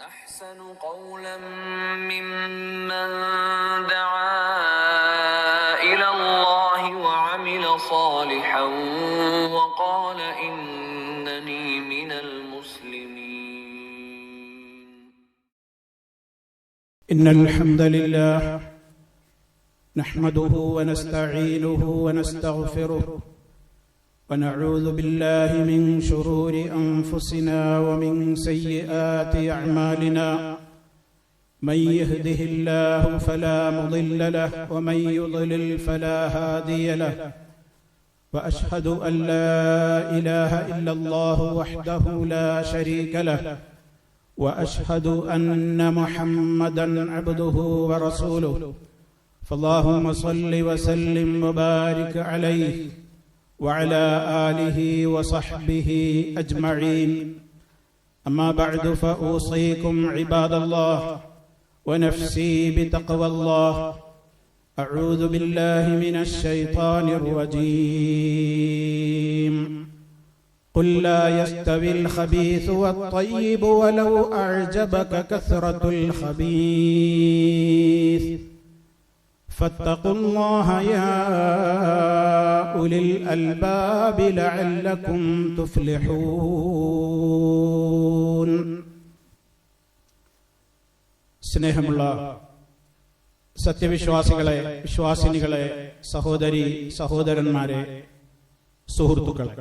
أحسن قولا ممن دعا إلى الله وعمل صالحا وقال إنني من المسلمين. إن الحمد لله نحمده ونستعينه ونستغفره ونعوذ بالله من شرور أنفسنا ومن سيئات أعمالنا من يهده الله فلا مضل له ومن يضلل فلا هادي له وأشهد أن لا إله إلا الله وحده لا شريك له وأشهد أن محمدا عبده ورسوله فاللهم صل وسلم وبارك عليه وعلى آله وصحبه أجمعين. أما بعد فأوصيكم عباد الله ونفسي بتقوى الله. أعوذ بالله من الشيطان الرجيم. قل لا يستوي الخبيث والطيب ولو أعجبك كثرة الخبيث فاتقوا الله يا أولي الألباب لعلكم تفلحون. സ്നേഹമുള്ള സത്യവിശ്വാസികളെ, വിശ്വാസിനികളെ, സഹോദരി സഹോദരന്മാരെ, സുഹൃത്തുക്കളെ,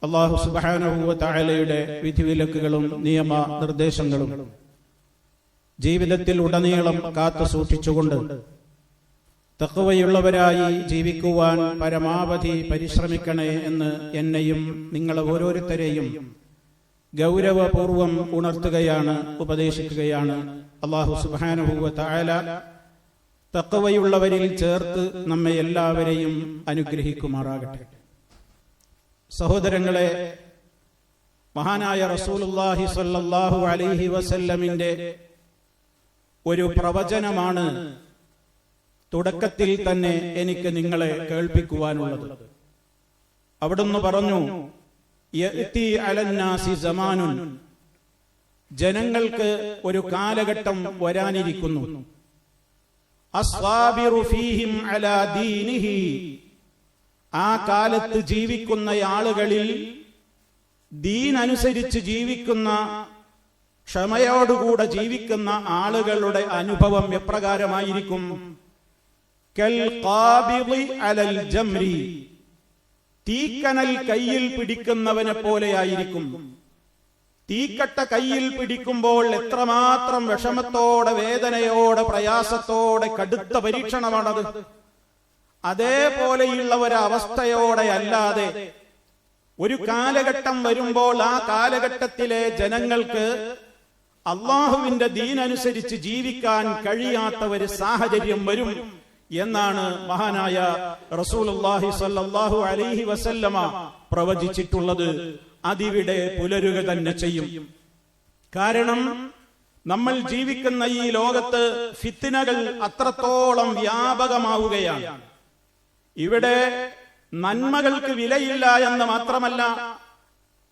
അല്ലാഹു സുബ്ഹാനഹു വ തആലയുടെ വിധിവിലക്കുകളും നിയമ നിർദ്ദേശങ്ങളും ജീവിതത്തിൽ ഉടനീളം കാത്തു സൂക്ഷിച്ചുകൊണ്ട് തഖ്വയുള്ളവരായി ജീവിക്കുവാൻ പരമാവധി പരിശ്രമിക്കണേ എന്ന് എന്നെയും നിങ്ങളെ ഓരോരുത്തരെയും ഗൗരവപൂർവം ഉണർത്തുകയാണ്, ഉപദേശിക്കുകയാണ്. അല്ലാഹു സുബ്ഹാനഹു വ തആല തഖ്വയുള്ളവരിൽ ചേർത്ത് നമ്മെ എല്ലാവരെയും അനുഗ്രഹിക്കുമാറാകട്ടെ. സഹോദരങ്ങളെ, മഹാനായ റസൂലുള്ളാഹി സ്വല്ലല്ലാഹു അലൈഹി വസല്ലമിന്റെ ഒരു പ്രവചനമാണ് തുടക്കത്തിൽ തന്നെ എനിക്ക് നിങ്ങളെ കേൾപ്പിക്കുവാനുള്ളത്. അവിടുന്ന് പറഞ്ഞു, യഅതി അലന്നാസി സമാനുൻ, ജനങ്ങൾക്ക് ഒരു കാലഘട്ടം വരാനിരിക്കുന്നു. അസ്വാബിറു ഫീഹിം അലാ ദീനിഹി, ആ കാലത്ത് ജീവിക്കുന്ന ആളുകളിൽ ദീൻ അനുസരിച്ച് ജീവിക്കുന്ന, ക്ഷമയോടുകൂടെ ജീവിക്കുന്ന ആളുകളുടെ അനുഭവം എപ്രകാരമായിരിക്കും? കൽ ഖാബിദി അലൽ ജംരി, തീക്കനൽ കയ്യിൽ പിടിക്കുന്നവനെ പോലെയായിരിക്കും. തീക്കട്ട കയ്യിൽ പിടിക്കുമ്പോൾ എത്രമാത്രം വിഷമത്തോടെ, വേദനയോടെ, പ്രയാസത്തോടെ, കടുത്ത പരീക്ഷണമാണത്. അതേപോലെയുള്ള ഒരവസ്ഥയോടെ അല്ലാതെ ഒരു കാലഘട്ടം വരുമ്പോൾ ആ കാലഘട്ടത്തിലെ ജനങ്ങൾക്ക് അള്ളാഹുവിന്റെ ദീനനുസരിച്ച് ജീവിക്കാൻ കഴിയാത്ത ഒരു സാഹചര്യം വരും എന്നാണ് മഹാനായ റസൂലുള്ളാഹി സ്വല്ലല്ലാഹു അലൈഹി വസല്ലമ പ്രവചിച്ചിട്ടുള്ളത്. അതിവിടെ പുലരുക തന്നെ ചെയ്യും. കാരണം നമ്മൾ ജീവിക്കുന്ന ഈ ലോകത്ത് ഫിത്നകൾ അത്രത്തോളം വ്യാപകമാവുകയാണ്. ഇവിടെ നന്മകൾക്ക് വിലയില്ല എന്ന് മാത്രമല്ല,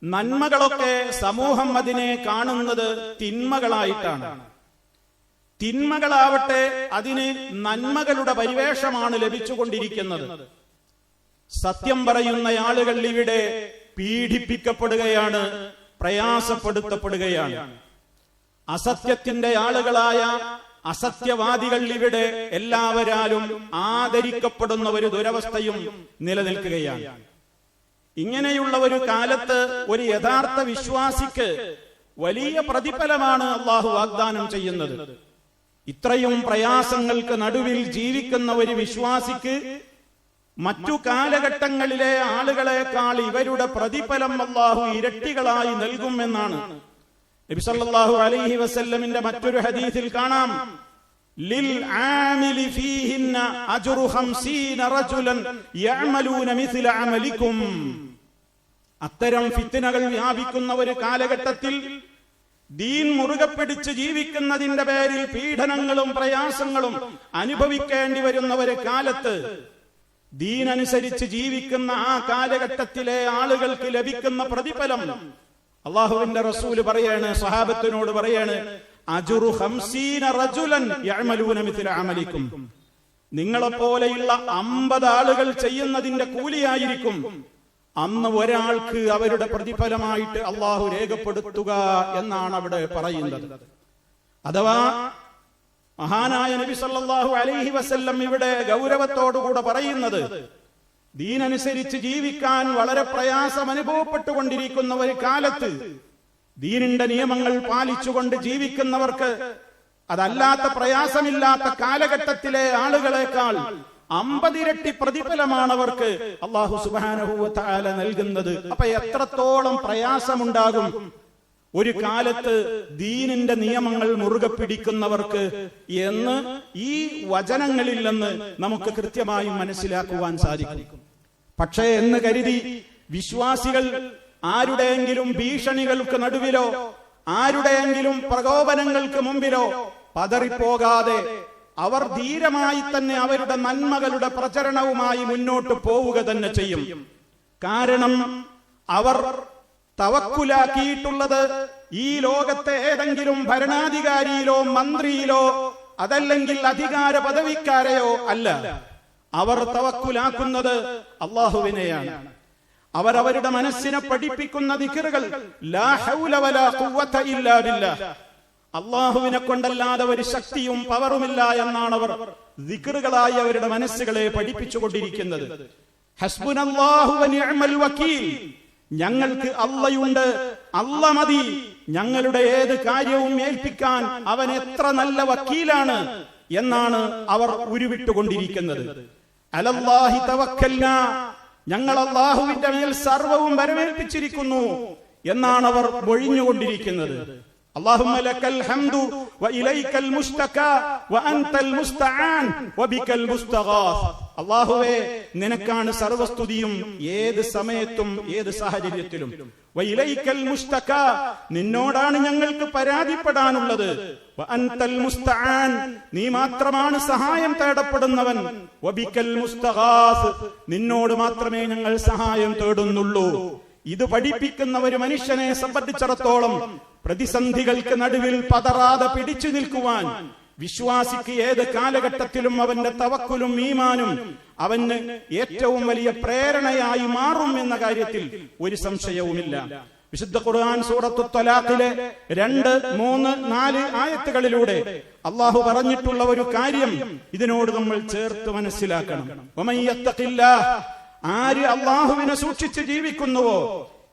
നന്മകളൊക്കെ സമൂഹം അതിനെ കാണുന്നത് തിന്മകളായിട്ടാണ്. തിന്മകളാവട്ടെ അതിന് നന്മകളുടെ പരിവേഷമാണ് ലഭിച്ചുകൊണ്ടിരിക്കുന്നത്. സത്യം പറയുന്ന ആളുകൾ ഇവിടെ പീഡിപ്പിക്കപ്പെടുകയാണ്, പ്രയാസപ്പെടുത്തപ്പെടുകയാണ്. അസത്യത്തിന്റെ ആളുകളായ അസത്യവാദികൾ ഇവിടെ എല്ലാവരാലും ആദരിക്കപ്പെടുന്ന ഒരു ദുരവസ്ഥയും നിലനിൽക്കുകയാണ്. ഇങ്ങനെയുള്ള ഒരു കാലത്ത് ഒരു യഥാർത്ഥ വിശ്വാസിക്ക് വലിയ പ്രതിഫലമാണ് അള്ളാഹു വാഗ്ദാനം ചെയ്യുന്നത്. ഇത്രയും പ്രയാസങ്ങൾക്ക് നടുവിൽ ജീവിക്കുന്ന ഒരു വിശ്വാസിക്ക് മറ്റു കാലഘട്ടങ്ങളിലെ ആളുകളെക്കാൾ ഇവരുടെ പ്രതിഫലം അള്ളാഹു ഇരട്ടികളായി നൽകുമെന്നാണ് നബി സല്ലല്ലാഹു അലൈഹി വസല്ലമിന്റെ മറ്റൊരു ഹദീസിൽ കാണാം. ലിൽ ആമിലി ഫീഹിന്ന അജ്റു 50 റജുലൻ യഅമലൂന മിസ്ല അമലികും. അത്തരം ഫിത്നകൾ വ്യാപിക്കുന്ന ഒരു കാലഘട്ടത്തിൽ ദീൻ മുറുകെ പിടിച്ച് ജീവിക്കുന്നതിന്റെ പേരിൽ പീഡനങ്ങളും പ്രയാസങ്ങളും അനുഭവിക്കേണ്ടി വരുന്ന ഒരു കാലത്ത് ദീൻ അനുസരിച്ച് ജീവിക്കുന്ന ആ കാലഘട്ടത്തിലെ ആളുകൾക്ക് ലഭിക്കുന്ന പ്രതിഫലം അള്ളാഹുവിന്റെ റസൂല് പറയാണ്, സഹാബത്തിനോട് പറയാണ്, അജ്റു 50 റജുലൻ യഅമലൂന മിസ്ല അമലിക്കും, നിങ്ങളെപ്പോലെയുള്ള 50 ആളുകൾ ചെയ്യുന്നതിന്റെ കൂലിയായിരിക്കും അന്ന് ഒരാൾക്ക് അവരുടെ പ്രതിഫലമായിട്ട് അള്ളാഹു രേഖപ്പെടുത്തുക എന്നാണ് അവിടെ പറയുന്നത്. അഥവാ മഹാനായ നബി സല്ലല്ലാഹു അലൈഹി വസല്ലം ഇവിടെ ഗൗരവത്തോടുകൂടെ പറയുന്നത്, ദീനനുസരിച്ച് ജീവിക്കാൻ വളരെ പ്രയാസം അനുഭവപ്പെട്ടുകൊണ്ടിരിക്കുന്ന ഒരു കാലത്ത് ദീനിന്റെ നിയമങ്ങൾ പാലിച്ചുകൊണ്ട് ജീവിക്കുന്നവർക്ക് അതല്ലാത്ത പ്രയാസമില്ലാത്ത കാലഘട്ടത്തിലെ ആളുകളെക്കാൾ 50 ഇരട്ടി പ്രതിഫലമാണ് അവർക്ക് അല്ലാഹു സുബ്ഹാനഹു വ തആല നൽകുന്നത്. അപ്പൊ എത്രത്തോളം പ്രയാസമുണ്ടാകും ഒരു കാലത്ത് ദീനിന്റെ നിയമങ്ങൾ മുറുകെ പിടിക്കുന്നവർക്ക് എന്ന് ഈ വചനങ്ങളിൽ നിന്ന് നമുക്ക് കൃത്യമായി മനസ്സിലാക്കുവാൻ സാധിക്കും. പക്ഷേ എന്ന് കരുതി വിശ്വാസികൾ ആരുടെയെങ്കിലും ഭീഷണികൾക്ക് നടുവിലോ ആരുടെയെങ്കിലും പ്രകോപനങ്ങൾക്ക് മുമ്പിലോ പതറിപ്പോകാതെ അവർ ധീരമായി തന്നെ അവരുടെ നന്മകളുടെ പ്രചരണവുമായി മുന്നോട്ട് പോവുക തന്നെ ചെയ്യും. കാരണം അവർ തവക്കുലാക്കിയിട്ടുള്ളത് ഈ ലോകത്തെ ഏതെങ്കിലും ഭരണാധികാരിയിലോ മന്ത്രിയിലോ അതല്ലെങ്കിൽ അധികാര പദവിക്കാരെയോ അല്ല. അവർ തവക്കുലാക്കുന്നത് അല്ലാഹുവിനെയാണ്. അവരവരുടെ മനസ്സിനെ പഠിപ്പിക്കുന്ന ദിക്റുകൾ ലാ ഹൗല വലാ ഖുവത ഇല്ലാ ബില്ലാഹ്, അല്ലാഹുവിനെ കൊണ്ടല്ലാതെ ഒരു ശക്തിയും പവറുമില്ല എന്നാണ് അവർ ദിക്റുകളായി അവരുടെ മനസ്സുകളെ പഠിപ്പിച്ചുകൊണ്ടിരിക്കുന്നത്. ഹസ്ബുനല്ലാഹു വ നിഅമൽ വകീൽ, ഞങ്ങൾക്ക് അള്ളയുണ്ട്, അള്ള മതി, ഞങ്ങളുടെ ഏത് കാര്യവും ഏൽപ്പിക്കാൻ അവൻ എത്ര നല്ല വക്കീലാണ് എന്നാണ് അവർ ഉരുവിട്ടുകൊണ്ടിരിക്കുന്നത്. അലല്ലാഹി തവക്കൽനാ, ഞങ്ങൾ അല്ലാഹുവിന്റെ മേൽ സർവവും വരമേൽപ്പിച്ചിരിക്കുന്നു എന്നാണ് അവർ മൊഴിഞ്ഞുകൊണ്ടിരിക്കുന്നത്. اللهم لك الحمد وإليك المشتكى وأنت المستعان وبك المستغاث. അല്ലാഹുവേ, നിനക്കാണ് സർവസ്തുതിയും ഏത് സമയത്തും ഏത് സാഹചര്യത്തിലും. വഇലൈക്കൽ മുസ്തക, നിന്നോടാണ് ഞങ്ങൾക്ക് പരാതിപ്പെടാനുള്ളത്. വഅൻതൽ മുസ്തആൻ, നീ മാത്രമാണ് സഹായം തേടപ്പെടുന്നവൻ. വബിക്കൽ മുസ്തഗാസ്, നിന്നോട് മാത്രമേ ഞങ്ങൾ സഹായം തേടുന്നുള്ളൂ. ഇത് പഠിപ്പിക്കുന്ന ഒരു മനുഷ്യനെ സംബന്ധിച്ചിടത്തോളം പ്രതിസന്ധികൾക്ക് നടുവിൽ പതറാതെ പിടിച്ചു നിൽക്കുവാൻ വിശ്വാസിക്ക് ഏത് കാലഘട്ടത്തിലും അവന്റെ തവക്കുലും ഈമാനും അവന് ഏറ്റവും വലിയ പ്രേരണയായി മാറും എന്ന കാര്യത്തിൽ ഒരു സംശയവുമില്ല. വിശുദ്ധ ഖുർആൻ സൂറത്തു ത്വലാഖിലെ 2, 3, 4 ആയത്തുകളിലൂടെ അള്ളാഹു പറഞ്ഞിട്ടുള്ള ഒരു കാര്യം ഇതിനോട് നമ്മൾ ചേർത്ത് മനസ്സിലാക്കണം. വമൻ യത്തഖില്ലാഹ്, ആര് അള്ളാഹുവിനെ സൂക്ഷിച്ച് ജീവിക്കുന്നുവോ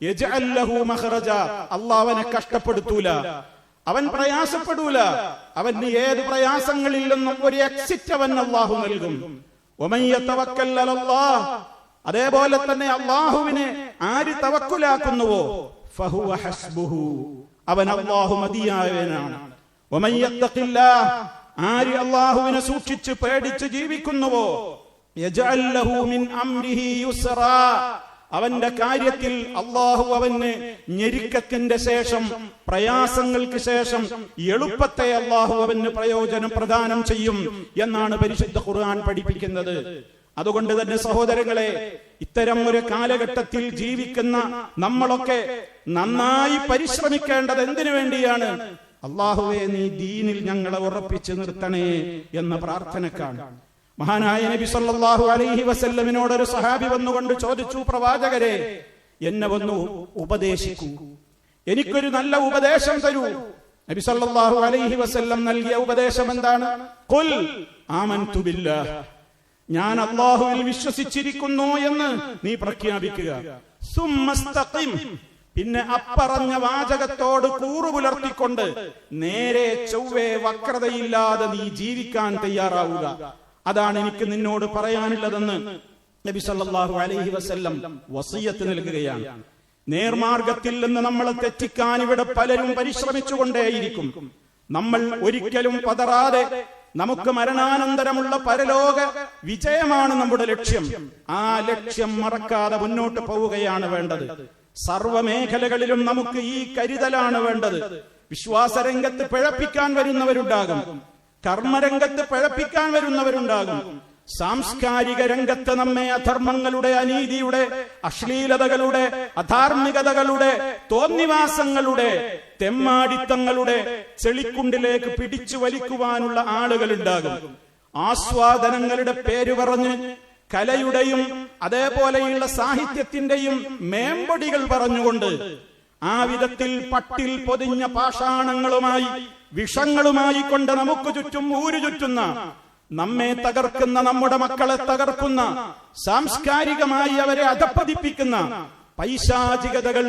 യജ്അൽ ലഹു മഖ്റജ, അള്ളാഹുവിനെ കഷ്ടപ്പെടുത്തൂല, അവൻ പ്രയാസപ്പെടൂല, അവന് ഏത് പ്രയാസങ്ങളിൽ നിന്നും ഒരു എക്സിറ്റ് അവൻ അള്ളാഹു നൽകും. വമൻ യതവക്കൽ അലല്ലാഹ്, അതേപോലെ തന്നെ അള്ളാഹുവിനെ ആര് തവക്കുലാക്കുന്നുവോ ഫഹുവ ഹസ്ബുഹു, അവൻ അള്ളാഹു മതിയായവനാണ്. വമൻ യത്തഖില്ലാഹ്, ആര് അള്ളാഹുവിനെ സൂക്ഷിച്ച് പേടിച്ച് ജീവിക്കുന്നുവോ യജ്അൽ ലഹു മിൻ അംരിഹി യുസ്റാ, അവന്റെ കാര്യത്തിൽ അള്ളാഹു അവന് ഞെരുക്കത്തിന്റെ ശേഷം പ്രയാസങ്ങൾക്ക് ശേഷം എളുപ്പത്തെ അള്ളാഹു അവന് പ്രയോജനം പ്രദാനം ചെയ്യും എന്നാണ് പരിശുദ്ധ ഖുർആൻ പഠിപ്പിക്കുന്നത്. അതുകൊണ്ട് തന്നെ സഹോദരങ്ങളെ, ഇത്തരം ഒരു കാലഘട്ടത്തിൽ ജീവിക്കുന്ന നമ്മളൊക്കെ നന്നായി പരിശ്രമിക്കേണ്ടത് എന്തിനു വേണ്ടിയാണ്? അള്ളാഹുവേ, നീ ദീനിൽ ഞങ്ങളെ ഉറപ്പിച്ചു നിർത്തണേ എന്ന പ്രാർത്ഥനക്കാണ്. മഹാനായ നബി സല്ലല്ലാഹു അലൈഹി വസല്ലമിനോട് ഒരു സഹാബി വന്നുകൊണ്ട് ചോദിച്ചു, പ്രവാചകരെ, എന്നെ വന്നു ഉപദേശിക്കൂ, എനിക്കൊരു നല്ല ഉപദേശം തരൂ. നബി സല്ലല്ലാഹു അലൈഹി വസല്ലം നൽകിയ ഉപദേശം എന്താണ്? ഖുൽ ആമൻതു ബില്ലാഹ്, ഞാൻ അല്ലാഹുവിൽ വിശ്വസിച്ചിരിക്കുന്നു എന്ന് നീ പ്രഖ്യാപിക്കുക. സുമ്മസ്തഖിം, പിന്നെ അപ്പറഞ്ഞ വാചകത്തോട് കൂറുപുലർത്തിക്കൊണ്ട് നേരെ ചൊവ്വേ വക്രതയില്ലാതെ നീ ജീവിക്കാൻ തയ്യാറാവുക. അതാണ് എനിക്ക് നിന്നോട് പറയാനുള്ളതെന്ന് നബി സല്ലല്ലാഹു അലൈഹി വസല്ലം വസിയത്ത് നൽകുകയാണ്. നേർമാർഗത്തിൽ നിന്ന് നമ്മളെ തെറ്റിക്കാൻ ഇവിടെ പലരും പരിശ്രമിച്ചുകൊണ്ടേയിരിക്കും. നമ്മൾ ഒരിക്കലും പതറാതെ നമുക്ക് മരണാനന്തരമുള്ള പരലോക വിജയമാണ് നമ്മുടെ ലക്ഷ്യം. ആ ലക്ഷ്യം മറക്കാതെ മുന്നോട്ട് പോവുകയാണ് വേണ്ടത്. സർവമേഖലകളിലും നമുക്ക് ഈ കരുതലാണ് വേണ്ടത്. വിശ്വാസരംഗത്ത് പിഴപ്പിക്കാൻ വരുന്നവരുണ്ടാകും, കർമ്മരംഗത്ത് പിഴപ്പിക്കാൻ വരുന്നവരുണ്ടാകും, സാംസ്കാരിക രംഗത്ത് നമ്മെ അധർമ്മങ്ങളുടെ, അനീതിയുടെ, അശ്ലീലതകളുടെ, അധാർമികതകളുടെ, തോന്നിവാസങ്ങളുടെ, തെമ്മാടിത്തങ്ങളുടെ ചെളിക്കുണ്ടിലേക്ക് പിടിച്ചു വലിക്കുവാനുള്ള ആളുകളുണ്ടാകും. ആസ്വാദനങ്ങളുടെ പേര് പറഞ്ഞ് കലയുടെയും അതേപോലെയുള്ള സാഹിത്യത്തിന്റെയും മേമ്പൊടികൾ പറഞ്ഞുകൊണ്ട് ആ വിധത്തിൽ പട്ടിൽ പൊതിഞ്ഞ പാഷാണങ്ങളുമായി, വിഷങ്ങളുമായി കൊണ്ട് നമുക്ക് ചുറ്റും ഊരു ചുറ്റുന്ന, നമ്മെ തകർക്കുന്ന, നമ്മുടെ മക്കളെ തകർക്കുന്ന, സാംസ്കാരികമായി അവരെ അധപ്പതിപ്പിക്കുന്ന പൈശാചികതകൾ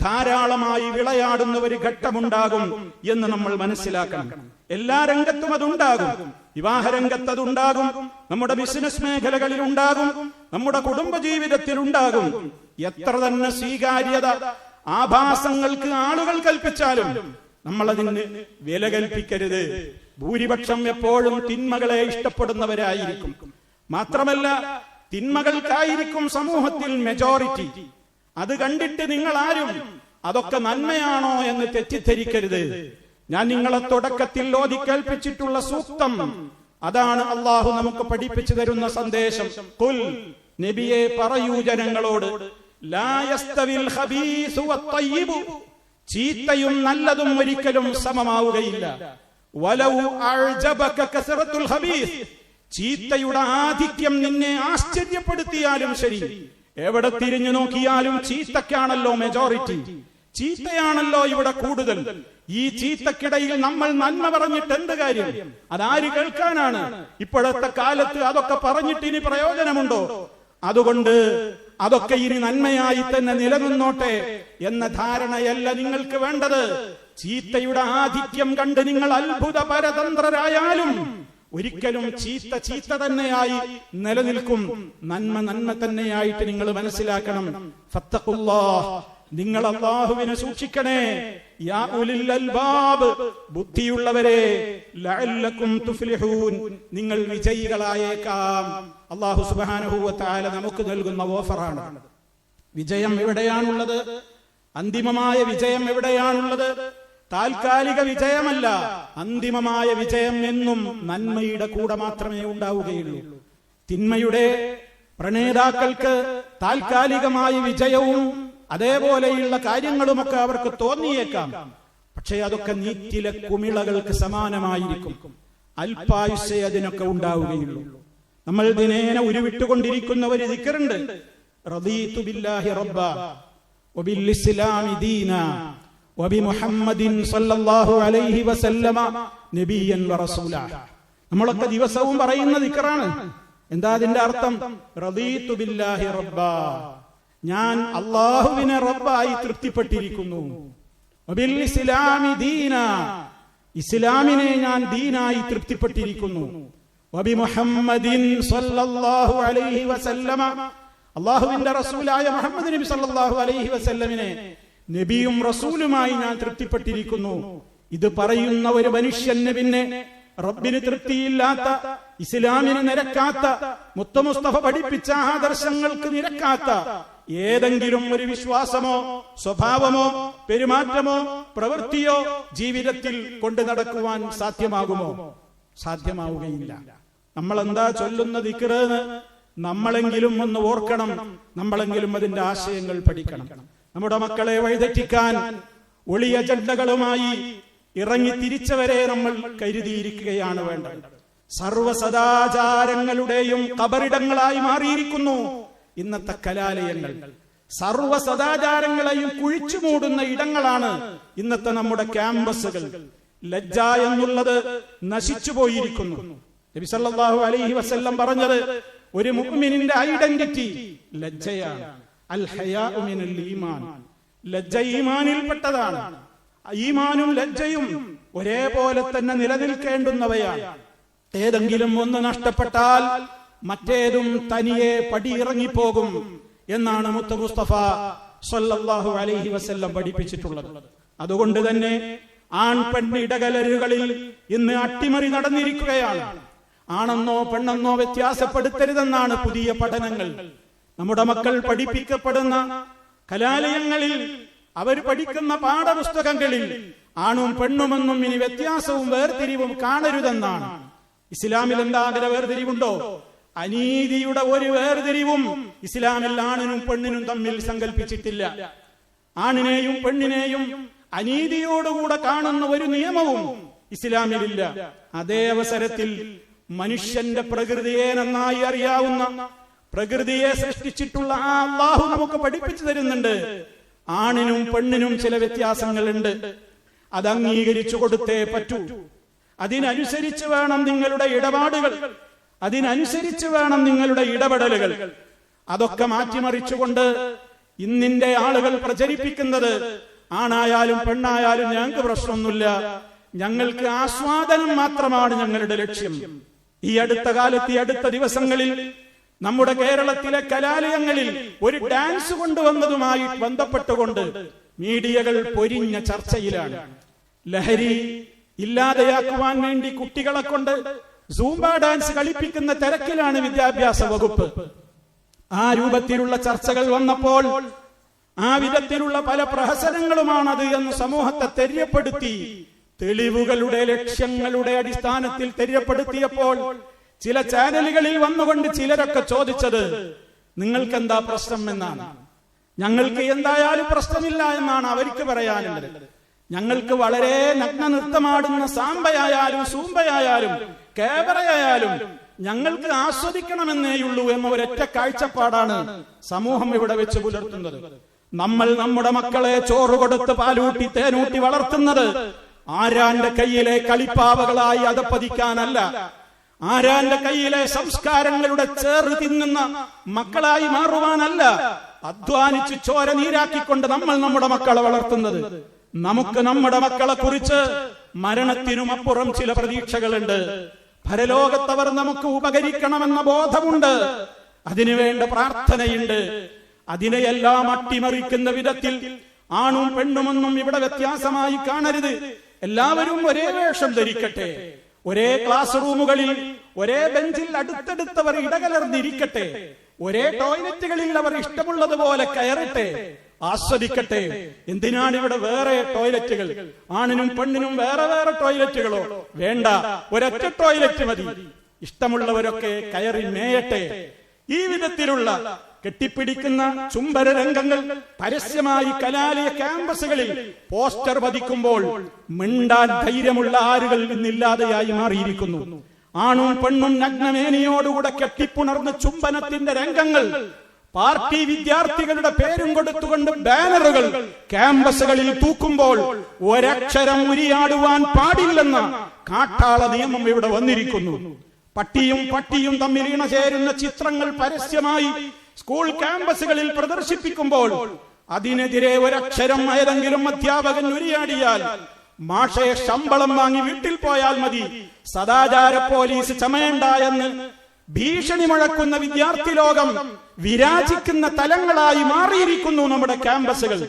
ധാരാളമായി വിളയാടുന്ന ഒരു ഘട്ടമുണ്ടാകും എന്ന് നമ്മൾ മനസ്സിലാക്കണം. എല്ലാ രംഗത്തും അതുണ്ടാകും. വിവാഹരംഗത്ത് അതുണ്ടാകും, നമ്മുടെ ബിസിനസ് മേഖലകളിൽ ഉണ്ടാകും, നമ്മുടെ കുടുംബജീവിതത്തിൽ ഉണ്ടാകും. എത്ര തന്നെ സ്വീകാര്യത ആഭാസങ്ങൾക്ക് ആളുകൾ കൽപ്പിച്ചാലും നമ്മളതിന് വില കൽപ്പിക്കരുത്. ഭൂരിപക്ഷം എപ്പോഴും തിന്മകളെ ഇഷ്ടപ്പെടുന്നവരായിരിക്കും. മാത്രമല്ല, തിന്മകൾക്കായിരിക്കും സമൂഹത്തിൽ മെജോറിറ്റി. അത് കണ്ടിട്ട് നിങ്ങൾ ആരും അതൊക്കെ നന്മയാണോ എന്ന് തെറ്റിദ്ധരിക്കരുത്. ഞാൻ നിങ്ങളെ തുടക്കത്തിൽ ഓതി കേൾപ്പിച്ചിട്ടുള്ള സൂക്തം അതാണ് അള്ളാഹു നമുക്ക് പഠിപ്പിച്ചു തരുന്ന സന്ദേശം. ഖുൽ, നബിയെ പറയൂ ജനങ്ങളോട്, ലാ യസ്തവിൽ ഖബീസു വത്തയ്യിബു, ചീത്തയും നല്ലതും ഒരിക്കലും സമമാവുകയില്ല. വലൗ അഅജബക കസറത്തുൽ ഖബീസ്, ചീത്തയുടെ ആധിക്യം നിന്നെ ആശ്ചര്യപ്പെടുത്തിയാലും ശരി, എവിടെ തിരിഞ്ഞു നോക്കിയാലും ചീത്തക്കാണല്ലോ മെജോറിറ്റി, ചീത്തയാണല്ലോ ഇവിടെ കൂടുതൽ. ഈ ചീത്തക്കിടയിൽ നമ്മൾ നന്മ പറഞ്ഞിട്ട് എന്ത് കാര്യം? അതാര് കേൾക്കാനാണ്? ഇപ്പോഴത്തെ കാലത്ത് അതൊക്കെ പറഞ്ഞിട്ട് ഇനി പ്രയോജനമുണ്ടോ? അതുകൊണ്ട് അതൊക്കെ ഇനി നന്മയായി തന്നെ നിലനിന്നോട്ടെ എന്ന ധാരണയല്ല നിങ്ങൾക്ക് വേണ്ടത്. ചീത്തയുടെ ആധിക്യം കണ്ട് നിങ്ങൾ അത്ഭുത പരതന്ത്രരായാലും ഒരിക്കലും ചീത്ത ചീത്ത തന്നെയായി നിലനിൽക്കും. നന്മ നന്മ തന്നെയായിട്ട് നിങ്ങൾ മനസ്സിലാക്കണം. ഫത്തഖുല്ലാഹ്, നിങ്ങൾ അല്ലാഹുവിനെ സൂക്ഷിക്കണേ. യാ ഉലിൽ അൽബാബ്, ബുദ്ധിയുള്ളവരെ, ലഅല്ലക്കും തുഫ്ലിഹൂൻ, നിങ്ങൾ വിജയികളായേക്കാം. അല്ലാഹു സുബ്ഹാനഹു വ തആല നമുക്ക് നൽകുന്ന ഓഫറാണ്. വിജയം എവിടെയാണുള്ളത്? അന്തിമമായ വിജയം എവിടെയാണുള്ളത്? താൽക്കാലിക വിജയമല്ല, അന്തിമമായ വിജയം എന്നും നന്മയുടെ കൂടെ മാത്രമേ ഉണ്ടാവുകയുള്ളൂ. തിന്മയുടെ പ്രണേതാക്കൾക്ക് താൽക്കാലികമായ വിജയവും അതേപോലെയുള്ള കാര്യങ്ങളുമൊക്കെ അവർക്ക് തോന്നിയേക്കാം. പക്ഷേ അതൊക്കെ നീറ്റിലെ കുമിളകൾക്ക് സമാനമായിരിക്കും. അല്പായുസ്സേ അതിനൊക്കെ ഉണ്ടാവുകയുള്ളൂ. നമ്മൾ ദിനേന ഉരുവിട്ടുകൊണ്ടിരിക്കുന്ന ഒരു ദിക്റുണ്ട്, റദീതു ബില്ലാഹി റബ്ബ വബിൽ ഇസ്ലാമി ദീന വബിമുഹമ്മദിൻ സല്ലല്ലാഹു അലൈഹി വസല്ലമ നബിയ്യൻ വറസൂലാ. നമ്മളൊക്കെ ദിവസവും പറയുന്ന ദിക്റാണ്. എന്താ അതിന്റെ അർത്ഥം? റദീതു ബില്ലാഹി റബ്ബ, ഞാൻ അല്ലാഹുവിനെ റബ്ബായി തൃപ്തിപ്പെട്ടിരിക്കുന്നു. വബിൽ ഇസ്ലാമി ദീന, ഇസ്ലാമിനെ ഞാൻ ദീനായി തൃപ്തിപ്പെട്ടിരിക്കുന്നു. വബിമുഹമ്മദിൻ സല്ലല്ലാഹു അലൈഹി വസല്ലമ, അല്ലാഹുവിന്റെ റസൂലായ മുഹമ്മദ് നബി സല്ലല്ലാഹു അലൈഹി വസല്ലമിനെ നബിയും റസൂലുമായി ഞാൻ തൃപ്തിപ്പെട്ടിരിക്കുന്നു. ഇത് പറയുന്ന ഒരു മനുഷ്യന് പിന്നെ റബ്ബിന് തൃപ്തിയില്ലാത്ത, ഇസ്ലാമിന് നിരക്കാത്ത, മുസ്തഫ പഠിപ്പിച്ച ആദർശങ്ങൾക്ക് നിരക്കാത്ത ഏതെങ്കിലും ഒരു വിശ്വാസമോ സ്വഭാവമോ പെരുമാറ്റമോ പ്രവൃത്തിയോ ജീവിതത്തിൽ കൊണ്ടു നടക്കുവാൻ സാധ്യമാകുമോ? സാധ്യമാവുകയില്ല. നമ്മൾ എന്താ ചൊല്ലുന്ന ദിക്റ് നമ്മളെങ്കിലും ഒന്ന് ഓർക്കണം, നമ്മളെങ്കിലും അതിന്റെ ആശയങ്ങൾ പഠിക്കണം. നമ്മുടെ മക്കളെ വഴിതെറ്റിക്കാൻ ഒളിയ അജണ്ടകളുമായി ഇറങ്ങി തിരിച്ചവരെ നമ്മൾ കരുതിയിരിക്കുകയാണ് വേണ്ടത്. സർവ്വ സദാചാരങ്ങളുടെയും കബറിടങ്ങളായി മാറിയിരിക്കുന്നു ഇന്നത്തെ കലാലയങ്ങൾ. സർവ്വ സദാചാരങ്ങളെയും കുഴിച്ചു മൂടുന്ന ഇടങ്ങളാണ് ഇന്നത്തെ നമ്മുടെ ക്യാമ്പസുകൾ. ലജ്ജ എന്നുള്ളത് നശിച്ചു പോയിരിക്കുന്നു. നബി സല്ലല്ലാഹു അലൈഹി വസല്ലം പറഞ്ഞത് ഒരു മുഅ്മിനിന്റെ ഐഡന്റിറ്റി ലജ്ജയാണ്. അൽ ഹയാഉ മിനൽ ഈമാൻ, ലജ്ജ ഈമാനിൽപ്പെട്ടതാണ്. ഈമാനും ലജ്ജയും ഒരേപോലെ തന്നെ നിലനിൽക്കേണ്ടുന്നവയാണ്. ഏതെങ്കിലും ഒന്ന് നഷ്ടപ്പെട്ടാൽ മറ്റേതും തനിയെ പടിയിറങ്ങിപ്പോകും എന്നാണ് മുത്ത മുസ്തഫ സല്ലല്ലാഹു അലൈഹി വസല്ലം പഠിപ്പിച്ചിട്ടുള്ളത്. അതുകൊണ്ട് തന്നെ ആൺ പെൺ ഇടകലരുകളിൽ ഇന്ന് അട്ടിമറി നടന്നിരിക്കുകയാണ്. ആണെന്നോ പെണ്ണെന്നോ വ്യത്യാസപ്പെടുത്തരുതെന്നാണ് പുതിയ പഠനങ്ങൾ. നമ്മുടെ മക്കൾ പഠിപ്പിക്കപ്പെടുന്ന കലാലയങ്ങളിൽ, അവർ പഠിക്കുന്ന പാഠപുസ്തകങ്ങളിൽ ആണും പെണ്ണുമെന്നും ഇനി വ്യത്യാസവും വേർതിരിവും കാണരുതെന്നാണ്. ഇസ്ലാമിൽ എന്താ അങ്ങനെ വേർതിരിവുണ്ടോ? അനീതിയുടെ ഒരു വേർതിരിവും ഇസ്ലാമിൽ ആണിനും പെണ്ണിനും തമ്മിൽ സങ്കല്പിച്ചിട്ടില്ല. ആണിനെയും പെണ്ണിനെയും അനീതിയോടുകൂടെ കാണുന്ന ഒരു നിയമവും ഇസ്ലാമിലില്ല. അതേ അവസരത്തിൽ മനുഷ്യന്റെ പ്രകൃതിയെ നന്നായി അറിയാവുന്ന, പ്രകൃതിയെ സൃഷ്ടിച്ചിട്ടുള്ള ആ അല്ലാഹു നമുക്ക് പഠിപ്പിച്ചു തരുന്നുണ്ട്. ആണിനും പെണ്ണിനും ചില വ്യത്യാസങ്ങളുണ്ട്. അത് അംഗീകരിച്ചു കൊടുത്തേ പറ്റൂ. അതിനനുസരിച്ച് വേണം നിങ്ങളുടെ ഇടപാടുകൾ, അതിനനുസരിച്ച് വേണം നിങ്ങളുടെ ഇടപെടലുകൾ. അതൊക്കെ മാറ്റിമറിച്ചുകൊണ്ട് ഇന്നിന്റെ ആളുകൾ പ്രചരിപ്പിക്കുന്നത് ആണായാലും പെണ്ണായാലും ഞങ്ങൾക്ക് പ്രശ്നമൊന്നുമില്ല, ഞങ്ങൾക്ക് ആസ്വാദനം മാത്രമാണ് ഞങ്ങളുടെ ലക്ഷ്യം. ഈ അടുത്ത കാലത്ത്, ഈ അടുത്ത ദിവസങ്ങളിൽ നമ്മുടെ കേരളത്തിലെ കലാലയങ്ങളിൽ ഒരു ഡാൻസ് കൊണ്ടുവന്നതുമായി ബന്ധപ്പെട്ടുകൊണ്ട് മീഡിയകൾ പൊരിഞ്ഞ ചർച്ചയിലാണ്. ലഹരി ഇല്ലാതെയാക്കുവാൻ വേണ്ടി കുട്ടികളെ കൊണ്ട് സൂംബ ഡാൻസ് കളിപ്പിക്കുന്ന തിരക്കിലാണ് വിദ്യാഭ്യാസ വകുപ്പ്. ആ രൂപത്തിലുള്ള ചർച്ചകൾ വന്നപ്പോൾ ആ വിധത്തിലുള്ള പല പ്രഹസനങ്ങളുമാണത് എന്ന് സമൂഹത്തെ തെര്യപ്പെടുത്തി, തെളിവുകളുടെ, ലക്ഷ്യങ്ങളുടെ അടിസ്ഥാനത്തിൽ തെര്യപ്പെടുത്തിയപ്പോൾ ചില ചാനലുകളിൽ വന്നുകൊണ്ട് ചിലരൊക്കെ ചോദിച്ചത് നിങ്ങൾക്കെന്താ പ്രശ്നം എന്നാണ്. ഞങ്ങൾക്ക് എന്തായാലും പ്രശ്നമില്ല എന്നാണ് അവർക്ക് പറയാനുള്ളത്. ഞങ്ങൾക്ക് വളരെ നഗ്ന നൃത്തമാടുന്ന സാമ്പയായാലും സൂമ്പയായാലും കേബറയായാലും ഞങ്ങൾക്ക് ആസ്വദിക്കണമെന്നേയുള്ളൂ എന്ന ഒരൊറ്റ കാഴ്ചപ്പാടാണ് സമൂഹം ഇവിടെ വെച്ച് പുലർത്തുന്നത്. നമ്മൾ നമ്മുടെ മക്കളെ ചോറ് കൊടുത്ത് പാലൂട്ടി തേനൂട്ടി വളർത്തുന്നത് ആരാന്റെ കയ്യിലെ കളിപ്പാവകളായി അതപ്പതിക്കാനല്ല, ആരാന്റെ കയ്യിലെ സംസ്കാരങ്ങളുടെ ചേറ് തിന്നുന്ന മക്കളായി മാറുവാനല്ല, അധ്വാനിച്ച് ചോര നീരാക്കിക്കൊണ്ട് നമ്മൾ നമ്മുടെ മക്കളെ വളർത്തുന്നത്. നമുക്ക് നമ്മുടെ മക്കളെ കുറിച്ച് മരണത്തിനും അപ്പുറം ചില പ്രതീക്ഷകളുണ്ട്. പരലോകത്തവർ നമുക്ക് ഉപകരിക്കണമെന്ന ബോധമുണ്ട്. അതിനുവേണ്ട പ്രാർത്ഥനയുണ്ട്. അതിനെയെല്ലാം അട്ടിമറിക്കുന്ന വിധത്തിൽ ആണും പെണ്ണുമൊന്നും ഇവിടെ വ്യത്യാസമായി കാണരുത്. എല്ലാവരും ഒരേ വേഷം ധരിക്കട്ടെ, ഒരേ ക്ലാസ് റൂമുകളിൽ ഒരേ ബെഞ്ചിൽ അടുത്തടുത്തവർ ഇടകലർന്നിരിക്കട്ടെ, ഒരേ ടോയ്ലറ്റുകളിൽ അവർ ഇഷ്ടമുള്ളതുപോലെ കയറട്ടെ, ആസ്വദിക്കട്ടെ. എന്തിനാണ് ഇവിടെ വേറെ ടോയ്ലറ്റുകൾ? ആണിനും പെണ്ണിനും വേറെ വേറെ ടോയ്ലറ്റുകളോ? വേണ്ട, ഒരൊറ്റ ടോയ്ലറ്റ് മതി. ഇഷ്ടമുള്ളവരൊക്കെ കയറി മേയട്ടെ. ഈ വിധത്തിലുള്ള കെട്ടിപ്പിടിക്കുന്ന ചുംബന രംഗങ്ങൾ പരസ്യമായി കലാലയ ക്യാമ്പസുകളിൽ പോസ്റ്റർ പതിക്കുമ്പോൾ മിണ്ടാൻ ധൈര്യമുള്ള ആരുകൾ ഇന്നില്ലാതെയായി മാറിയിരിക്കുന്നു. ആണും പെണ്ണും നഗ്നമേനിയോടുകൂടെ കെട്ടിപ്പുണർന്ന ചുംബനത്തിന്റെ രംഗങ്ങൾ പാർട്ടി വിദ്യാർത്ഥികളുടെ പേരും കൊടുത്തുകൊണ്ട് ബാനറുകൾ ക്യാമ്പസുകളിൽ തൂക്കുമ്പോൾ ഒരക്ഷരം ഉരിയാടുവാൻ പാടില്ലെന്ന കാട്ടാള നിയമം ഇവിടെ വന്നിരിക്കുന്നു. പട്ടിയും തമ്മിൽ ഇണചേരുന്ന ചിത്രങ്ങൾ പരസ്യമായി സ്കൂൾ ക്യാമ്പസുകളിൽ പ്രദർശിപ്പിക്കുമ്പോൾ അതിനെതിരെ ഒരക്ഷരം ഏതെങ്കിലും അധ്യാപകൻ ഉരിയാടിയാൽ മാഷയെ ശമ്പളം വാങ്ങി വീട്ടിൽ പോയാൽ മതി, സദാചാര പോലീസ് ചമയണ്ട എന്ന് ഭീഷണി മുഴക്കുന്ന വിദ്യാർത്ഥി ലോകം വിരാജിക്കുന്ന തലങ്ങളായി മാറിയിരിക്കുന്നു നമ്മുടെ ക്യാമ്പസുകൾ.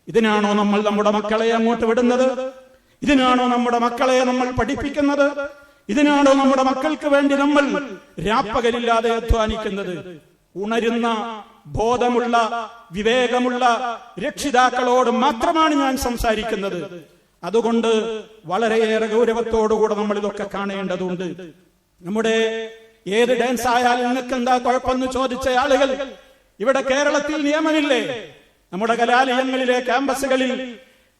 ഇതിനാണോ നമ്മൾ നമ്മുടെ മക്കളെ അങ്ങോട്ട് വിടുന്നത്? ഇതിനാണോ നമ്മുടെ മക്കളെ നമ്മൾ പഠിപ്പിക്കുന്നത്? ഇതിനാണോ നമ്മുടെ മക്കൾക്ക് വേണ്ടി നമ്മൾ രാപ്പകലില്ലാതെ അധ്വാനിക്കുന്നത്? ഉണരുന്ന ബോധമുള്ള വിവേകമുള്ള രക്ഷിതാക്കളോട് മാത്രമാണ് ഞാൻ സംസാരിക്കുന്നത്. അതുകൊണ്ട് വളരെയേറെ ഗൗരവത്തോടുകൂടെ നമ്മൾ ഇതൊക്കെ കാണേണ്ടതുണ്ട്. നമ്മുടെ ഏത് ഡാൻസ് ആയാലും നിങ്ങൾക്ക് എന്താ കുഴപ്പമെന്ന് ചോദിച്ച ആളുകൾ ഇവിടെ കേരളത്തിൽ നിയമമില്ലേ? നമ്മുടെ കലാലയങ്ങളിലെ ക്യാമ്പസുകളിൽ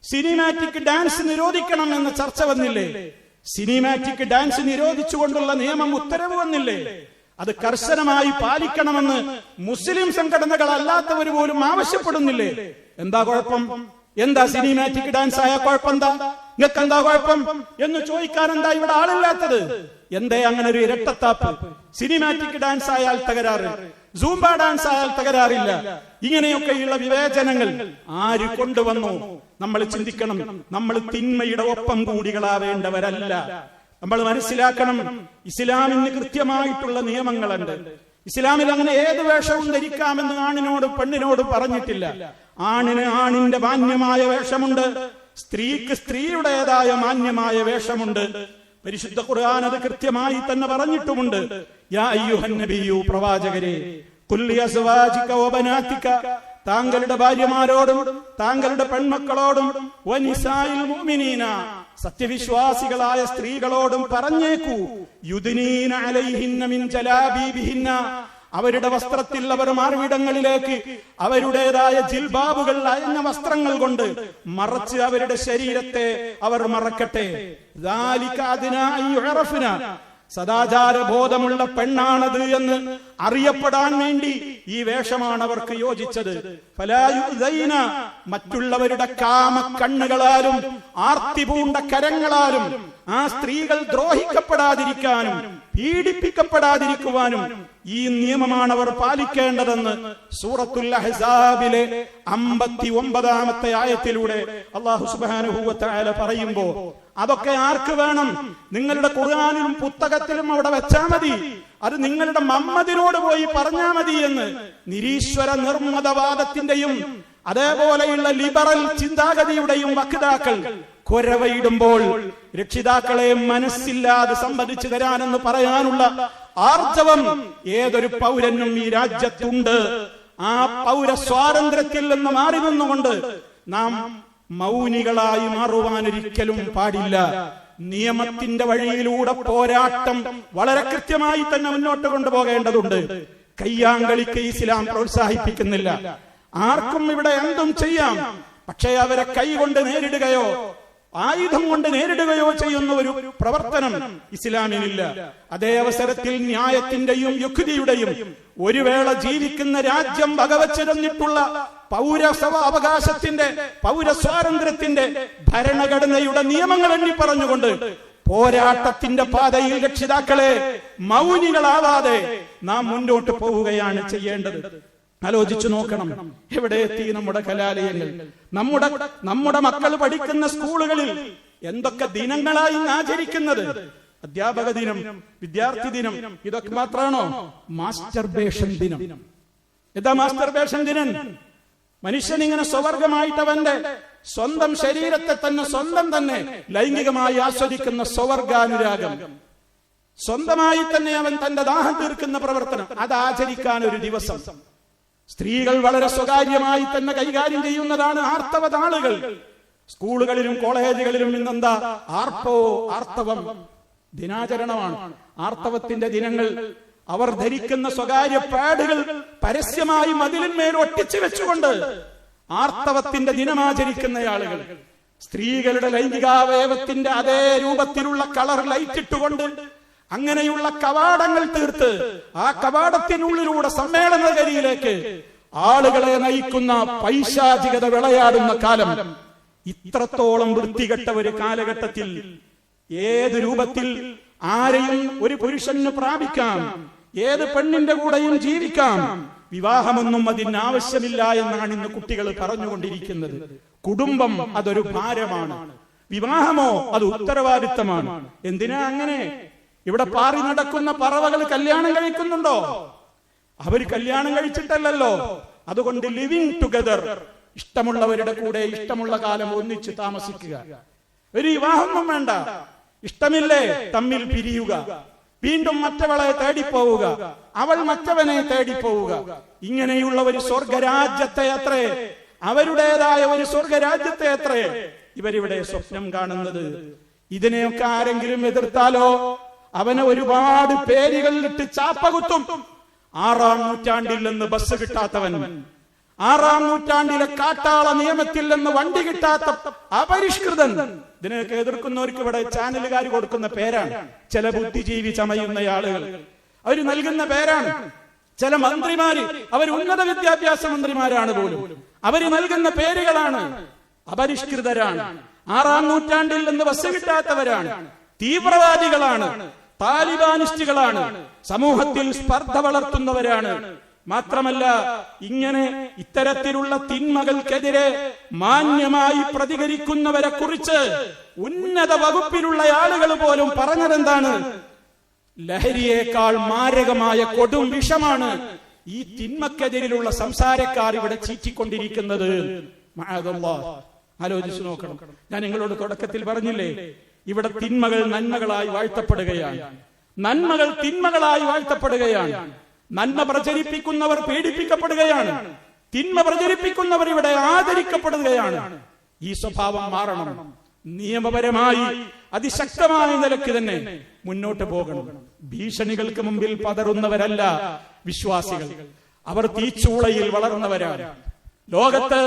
സിനിമാറ്റിക് ഡാൻസ് നിരോധിക്കണം എന്ന ചർച്ച വന്നില്ലേ? സിനിമാറ്റിക് ഡാൻസ് നിരോധിച്ചുകൊണ്ടുള്ള നിയമം ഉത്തരവ് വന്നില്ലേ? അത് കർശനമായി പാലിക്കണമെന്ന് മുസ്ലിം സംഘടനകളല്ലാത്തവർ പോലും ആവശ്യപ്പെടുന്നില്ലേ? എന്താ കുഴപ്പം? എന്താ സിനിമാറ്റിക് ഡാൻസ് ആയ കുഴപ്പമെന്താ? നിങ്ങൾക്ക് എന്താ കുഴപ്പം എന്ന് ചോദിക്കാൻ എന്താ ഇവിടെ ആളില്ലാത്തത്? എന്തേ അങ്ങനെ ഒരു ഇരട്ടത്താപ്പ്? സിനിമാറ്റിക് ഡാൻസ് ആയാൽ തകരാറ്, സൂംബ ഡാൻസ് ആയാൽ തകരാറില്ല. ഇങ്ങനെയൊക്കെയുള്ള വിവേചനങ്ങൾ ആര് കൊണ്ടുവന്നു? നമ്മൾ ചിന്തിക്കണം. നമ്മൾ തിന്മയുടെ ഒപ്പം കൂടികളാവേണ്ടവരല്ല. നമ്മൾ മനസ്സിലാക്കണം, ഇസ്ലാമിന് കൃത്യമായിട്ടുള്ള നിയമങ്ങളുണ്ട്. ഇസ്ലാമിൽ അങ്ങനെ ഏത് വേഷവും ധരിക്കാമെന്ന് ആണിനോട് പെണ്ണിനോട് പറഞ്ഞിട്ടില്ല. ആണിന് ആണിന്റെ മാന്യമായ വേഷമുണ്ട്, സ്ത്രീക്ക് സ്ത്രീയുടേതായ മാന്യമായ വേഷമുണ്ട്. പരിശുദ്ധ ഖുർആൻ അത് കൃത്യമായി തന്നെ പറഞ്ഞിട്ടുമുണ്ട്. യാ അയ്യുഹൻ നബിയ്യു, പ്രവാചകരെ, ഖുൽ ലിഅസ്വാജിക വബനാതിക, താങ്കളുടെ ഭാര്യമാരോടും താങ്കളുടെ പെൺമക്കളോടും വനിസായിൽ മുഅ്മിനീന, സത്യവിശ്വാസികളായ സ്ത്രീകളോടും പറഞ്ഞേക്കൂ, യുദ്നീന അലൈഹിന്ന മിൻ ജലാബീബിഹിന്ന, അവരുടെ വസ്ത്രത്തിൽ അവർ മാർവിടങ്ങളിലേക്ക് അവരുടേതായ ജിൽബാബുകൾ അയഞ്ഞ വസ്ത്രങ്ങൾ കൊണ്ട് മറച്ച് അവരുടെ ശരീരത്തെ അവർ മറക്കട്ടെ. സദാചാര ബോധമുള്ള പെണ്ണാണത് എന്ന് അറിയപ്പെടാൻ വേണ്ടി ഈ വേഷമാണ് അവർക്ക് യോജിച്ചത്. ഫലായുദൈന, മറ്റുള്ളവരുടെ കാമ കണ്ണുകളാലും ആർത്തി പൂണ്ട കരങ്ങളാലും ആ സ്ത്രീകൾ ദ്രോഹിക്കപ്പെടാതിരിക്കാനും പീഡിപ്പിക്കപ്പെടാതിരിക്കുവാനും ഈ നിയമമാണ് അവർ പാലിക്കേണ്ടതെന്ന് സൂറത്തുൽ അഹ്സാബിലെ 59-ാമത്തെ ആയത്തിലൂടെ അല്ലാഹു സുബ്ഹാനഹു വ തആല പറയുമ്പോ, അതൊക്കെ ആർക്ക് വേണം? നിങ്ങളുടെ ഖുർആനിലും പുസ്തകത്തിലും അവിടെ വെച്ചാ മതി, അത് നിങ്ങളുടെ മമ്മദിനോട് പോയി പറഞ്ഞാ മതി എന്ന് നിരീശ്വര നിർമ്മതവാദത്തിന്റെയും അതേപോലെയുള്ള ലിബറൽ ചിന്താഗതിയുടെയും വക്താക്കൾ കൊരവയിടുമ്പോൾ രക്ഷിതാക്കളെ മനസ്സില്ലാതെ സമ്മതിച്ചു തരാനെന്ന് പറയാനുള്ള ആർജവം ഏതൊരു പൗരനും ഈ രാജ്യത്തുണ്ട്. ആ പൗര സ്വാതന്ത്ര്യത്തിൽ നിന്ന് മാറി നിന്നുകൊണ്ട് നാം മൗനികളായി മാറുവാനൊരിക്കലും പാടില്ല. നിയമത്തിന്റെ വഴിയിലൂടെ പോരാട്ടം വളരെ കൃത്യമായി തന്നെ മുന്നോട്ട് കൊണ്ടുപോകേണ്ടതുണ്ട്. കയ്യാങ്കളിക്ക് ഇസ്ലാം പ്രോത്സാഹിപ്പിക്കുന്നില്ല. ആർക്കും ഇവിടെ എന്തും ചെയ്യാം. പക്ഷേ അവരെ കൈ കൊണ്ട് നേരിടുകയോ ആയുധം കൊണ്ട് നേരിടുകയോ ചെയ്യുന്ന ഒരു പ്രവർത്തനം ഇസ്ലാമിനില്ല. അതേ അവസരത്തിൽ ന്യായത്തിന്റെയും യുക്തിയുടെയും ഒരു വേള ജീവിക്കുന്ന രാജ്യം വകവച്ചിരുന്നിട്ടുള്ള പൗരസ്വാവകാശത്തിന്റെ പൗരസ്വാതന്ത്ര്യത്തിന്റെ ഭരണഘടനയുടെ നിയമങ്ങൾ എണ്ണി പറഞ്ഞുകൊണ്ട് പോരാട്ടത്തിന്റെ പാതയിൽ രക്ഷിതാക്കളെ മൗനികളാവാതെ നാം മുന്നോട്ട് പോവുകയാണ് ചെയ്യേണ്ടത്. ആലോചിച്ചു നോക്കണം, എവിടെ എത്തി നമ്മുടെ കലാലയങ്ങൾ? നമ്മുടെ മക്കൾ പഠിക്കുന്ന സ്കൂളുകളിൽ എന്തൊക്കെ ദിനങ്ങളായി ആചരിക്കുന്നത്? അധ്യാപക ദിനം, വിദ്യാർത്ഥി ദിനം, ഇതൊക്കെ മാത്രമാണോ? മാസ്റ്റർബേഷൻ ദിനം. എന്താ മാസ്റ്റർബേഷൻ ദിനം? മനുഷ്യൻ ഇങ്ങനെ സ്വവർഗമായിട്ട് അവന്റെ സ്വന്തം ശരീരത്തെ തന്നെ സ്വന്തം തന്നെ ലൈംഗികമായി ആസ്വദിക്കുന്ന സ്വവർഗാനുരാഗം, സ്വന്തമായി തന്നെ അവൻ തന്റെ ദാഹം തീർക്കുന്ന പ്രവർത്തനം, അത് ആചരിക്കാൻ ഒരു ദിവസം. സ്ത്രീകൾ വളരെ സ്വകാര്യമായി തന്നെ കൈകാര്യം ചെയ്യുന്നതാണ് ആർത്തവതാളുകൾ. സ്കൂളുകളിലും കോളേജുകളിലും ഇന്നെന്താ? ആർത്തവം ദിനാചരണമാണ്. ആർത്തവത്തിന്റെ ദിനങ്ങൾ അവർ ധരിക്കുന്ന സ്വകാര്യ പാഡുകൾ പരസ്യമായി മതിലിന്മേൽ ഒട്ടിച്ചു വെച്ചുകൊണ്ട് ആർത്തവത്തിന്റെ ദിനമാചരിക്കുന്ന ആളുകൾ, സ്ത്രീകളുടെ ലൈംഗികാവയവത്തിന്റെ അതേ രൂപത്തിലുള്ള കളർ ലൈറ്റ് ഇട്ടുകൊണ്ട് അങ്ങനെയുള്ള കവാടങ്ങൾ തീർത്ത് ആ കവാടത്തിനുള്ളിലൂടെ സമ്മേളനഗതിയിലേക്ക് ആളുകളെ നയിക്കുന്ന പൈശാചികത വിളയാടുന്ന കാലം, ഇത്രത്തോളം വൃത്തികെട്ട ഒരു കാലഘട്ടത്തിൽ ഏത് രൂപത്തിൽ ആരെയും ഒരു പുരുഷന് പ്രാപിക്കാം, ഏത് പെണ്ണിന്റെ കൂടെയും ജീവിക്കാം, വിവാഹമൊന്നും അതിനാവശ്യമില്ല എന്നാണ് ഇന്ന് കുട്ടികൾ പറഞ്ഞുകൊണ്ടിരിക്കുന്നത്. കുടുംബം അതൊരു ഭാരമാണ്, വിവാഹമോ അത് ഉത്തരവാദിത്തമാണ്. എന്തിനാ അങ്ങനെ? ഇവിടെ പാറി നടക്കുന്ന പറവകൾ കല്യാണം കഴിക്കുന്നുണ്ടോ? അവര് കല്യാണം കഴിച്ചിട്ടല്ലോ. അതുകൊണ്ട് ലിവിങ് ടുഗദർ, ഇഷ്ടമുള്ളവരുടെ കൂടെ ഇഷ്ടമുള്ള കാലം ഒന്നിച്ച് താമസിക്കുക. ഒരു വിവാഹമൊന്നും വേണ്ട. ഇഷ്ടമില്ലേ തമ്മിൽ പിരിയുക, വീണ്ടും മറ്റവളെ തേടിപ്പോവുക, അവൾ മറ്റവനെ തേടിപ്പോവുക. ഇങ്ങനെയുള്ള ഒരു സ്വർഗരാജ്യത്തെ അത്രേ, അവരുടേതായ ഒരു സ്വർഗരാജ്യത്തെ അത്രേ ഇവരിവിടെ സ്വപ്നം കാണുന്നത്. ഇതിനെയൊക്കെ ആരെങ്കിലും എതിർത്താലോ അവനെ ഒരുപാട് പേരുകൾ ഇട്ട് ചാപ്പകുത്തും. 6-ാം നൂറ്റാണ്ടിൽ നിന്ന് ബസ് കിട്ടാത്തവൻ, 6-ാം നൂറ്റാണ്ടിലെ കാട്ടാള നിയമത്തിൽ നിന്ന് വണ്ടി കിട്ടാത്ത അപരിഷ്കൃതൻ, ഇതിനെയൊക്കെ എതിർക്കുന്നവർക്ക് ഇവിടെ ചാനലുകാർ കൊടുക്കുന്ന പേരാണ്. ചില ബുദ്ധിജീവി ചമയുന്ന ആളുകൾ അവർ നൽകുന്ന പേരാണ്. ചില മന്ത്രിമാര്, അവർ ഉന്നത വിദ്യാഭ്യാസ മന്ത്രിമാരാണ് പോലും, അവര് നൽകുന്ന പേരുകളാണ്. അപരിഷ്കൃതരാണ്, 6-ാം നൂറ്റാണ്ടിൽ നിന്ന് ബസ് കിട്ടാത്തവരാണ്, തീവ്രവാദികളാണ്, താലിബാനിസ്റ്റുകളാണ്, സമൂഹത്തിൽ സ്പർദ്ധ വളർത്തുന്നവരാണ്. മാത്രമല്ല ഇങ്ങനെ ഇത്തരത്തിലുള്ള തിന്മകൾക്കെതിരെ മാന്യമായി പ്രതികരിക്കുന്നവരെ കുറിച്ച് ഉന്നത വകുപ്പിലുള്ള ആളുകൾ പോലും പറഞ്ഞതെന്താണ്? ലഹരിയേക്കാൾ മാരകമായ കൊടും വിഷമാണ് ഈ തിന്മക്കെതിരിലുള്ള സംസാരക്കാർ ഇവിടെ ചീറ്റിക്കൊണ്ടിരിക്കുന്നത്. ആലോചിച്ചു നോക്കണം. ഞാൻ നിങ്ങളോട് തുടക്കത്തിൽ പറഞ്ഞില്ലേ, ഇവിടെ തിന്മകൾ നന്മകളായി വാഴ്ത്തപ്പെടുകയാണ്, നന്മകൾ തിന്മകളായി വാഴ്ത്തപ്പെടുകയാണ്. നന്മ പ്രചരിപ്പിക്കുന്നവർ പീഡിപ്പിക്കപ്പെടുകയാണ്, തിന്മ പ്രചരിപ്പിക്കുന്നവർ ഇവിടെ ആദരിക്കപ്പെടുകയാണ്. ഈ സ്വഭാവം മാറണം. നിയമപരമായി അതിശക്തമായ നിലയ്ക്ക് തന്നെ മുന്നോട്ട് പോകണം. ഭീഷണികൾക്ക് മുമ്പിൽ പതറുന്നവരല്ല വിശ്വാസികൾ. അവർ തീച്ചൂളയിൽ വളർന്നവരാണ്. ലോകത്ത്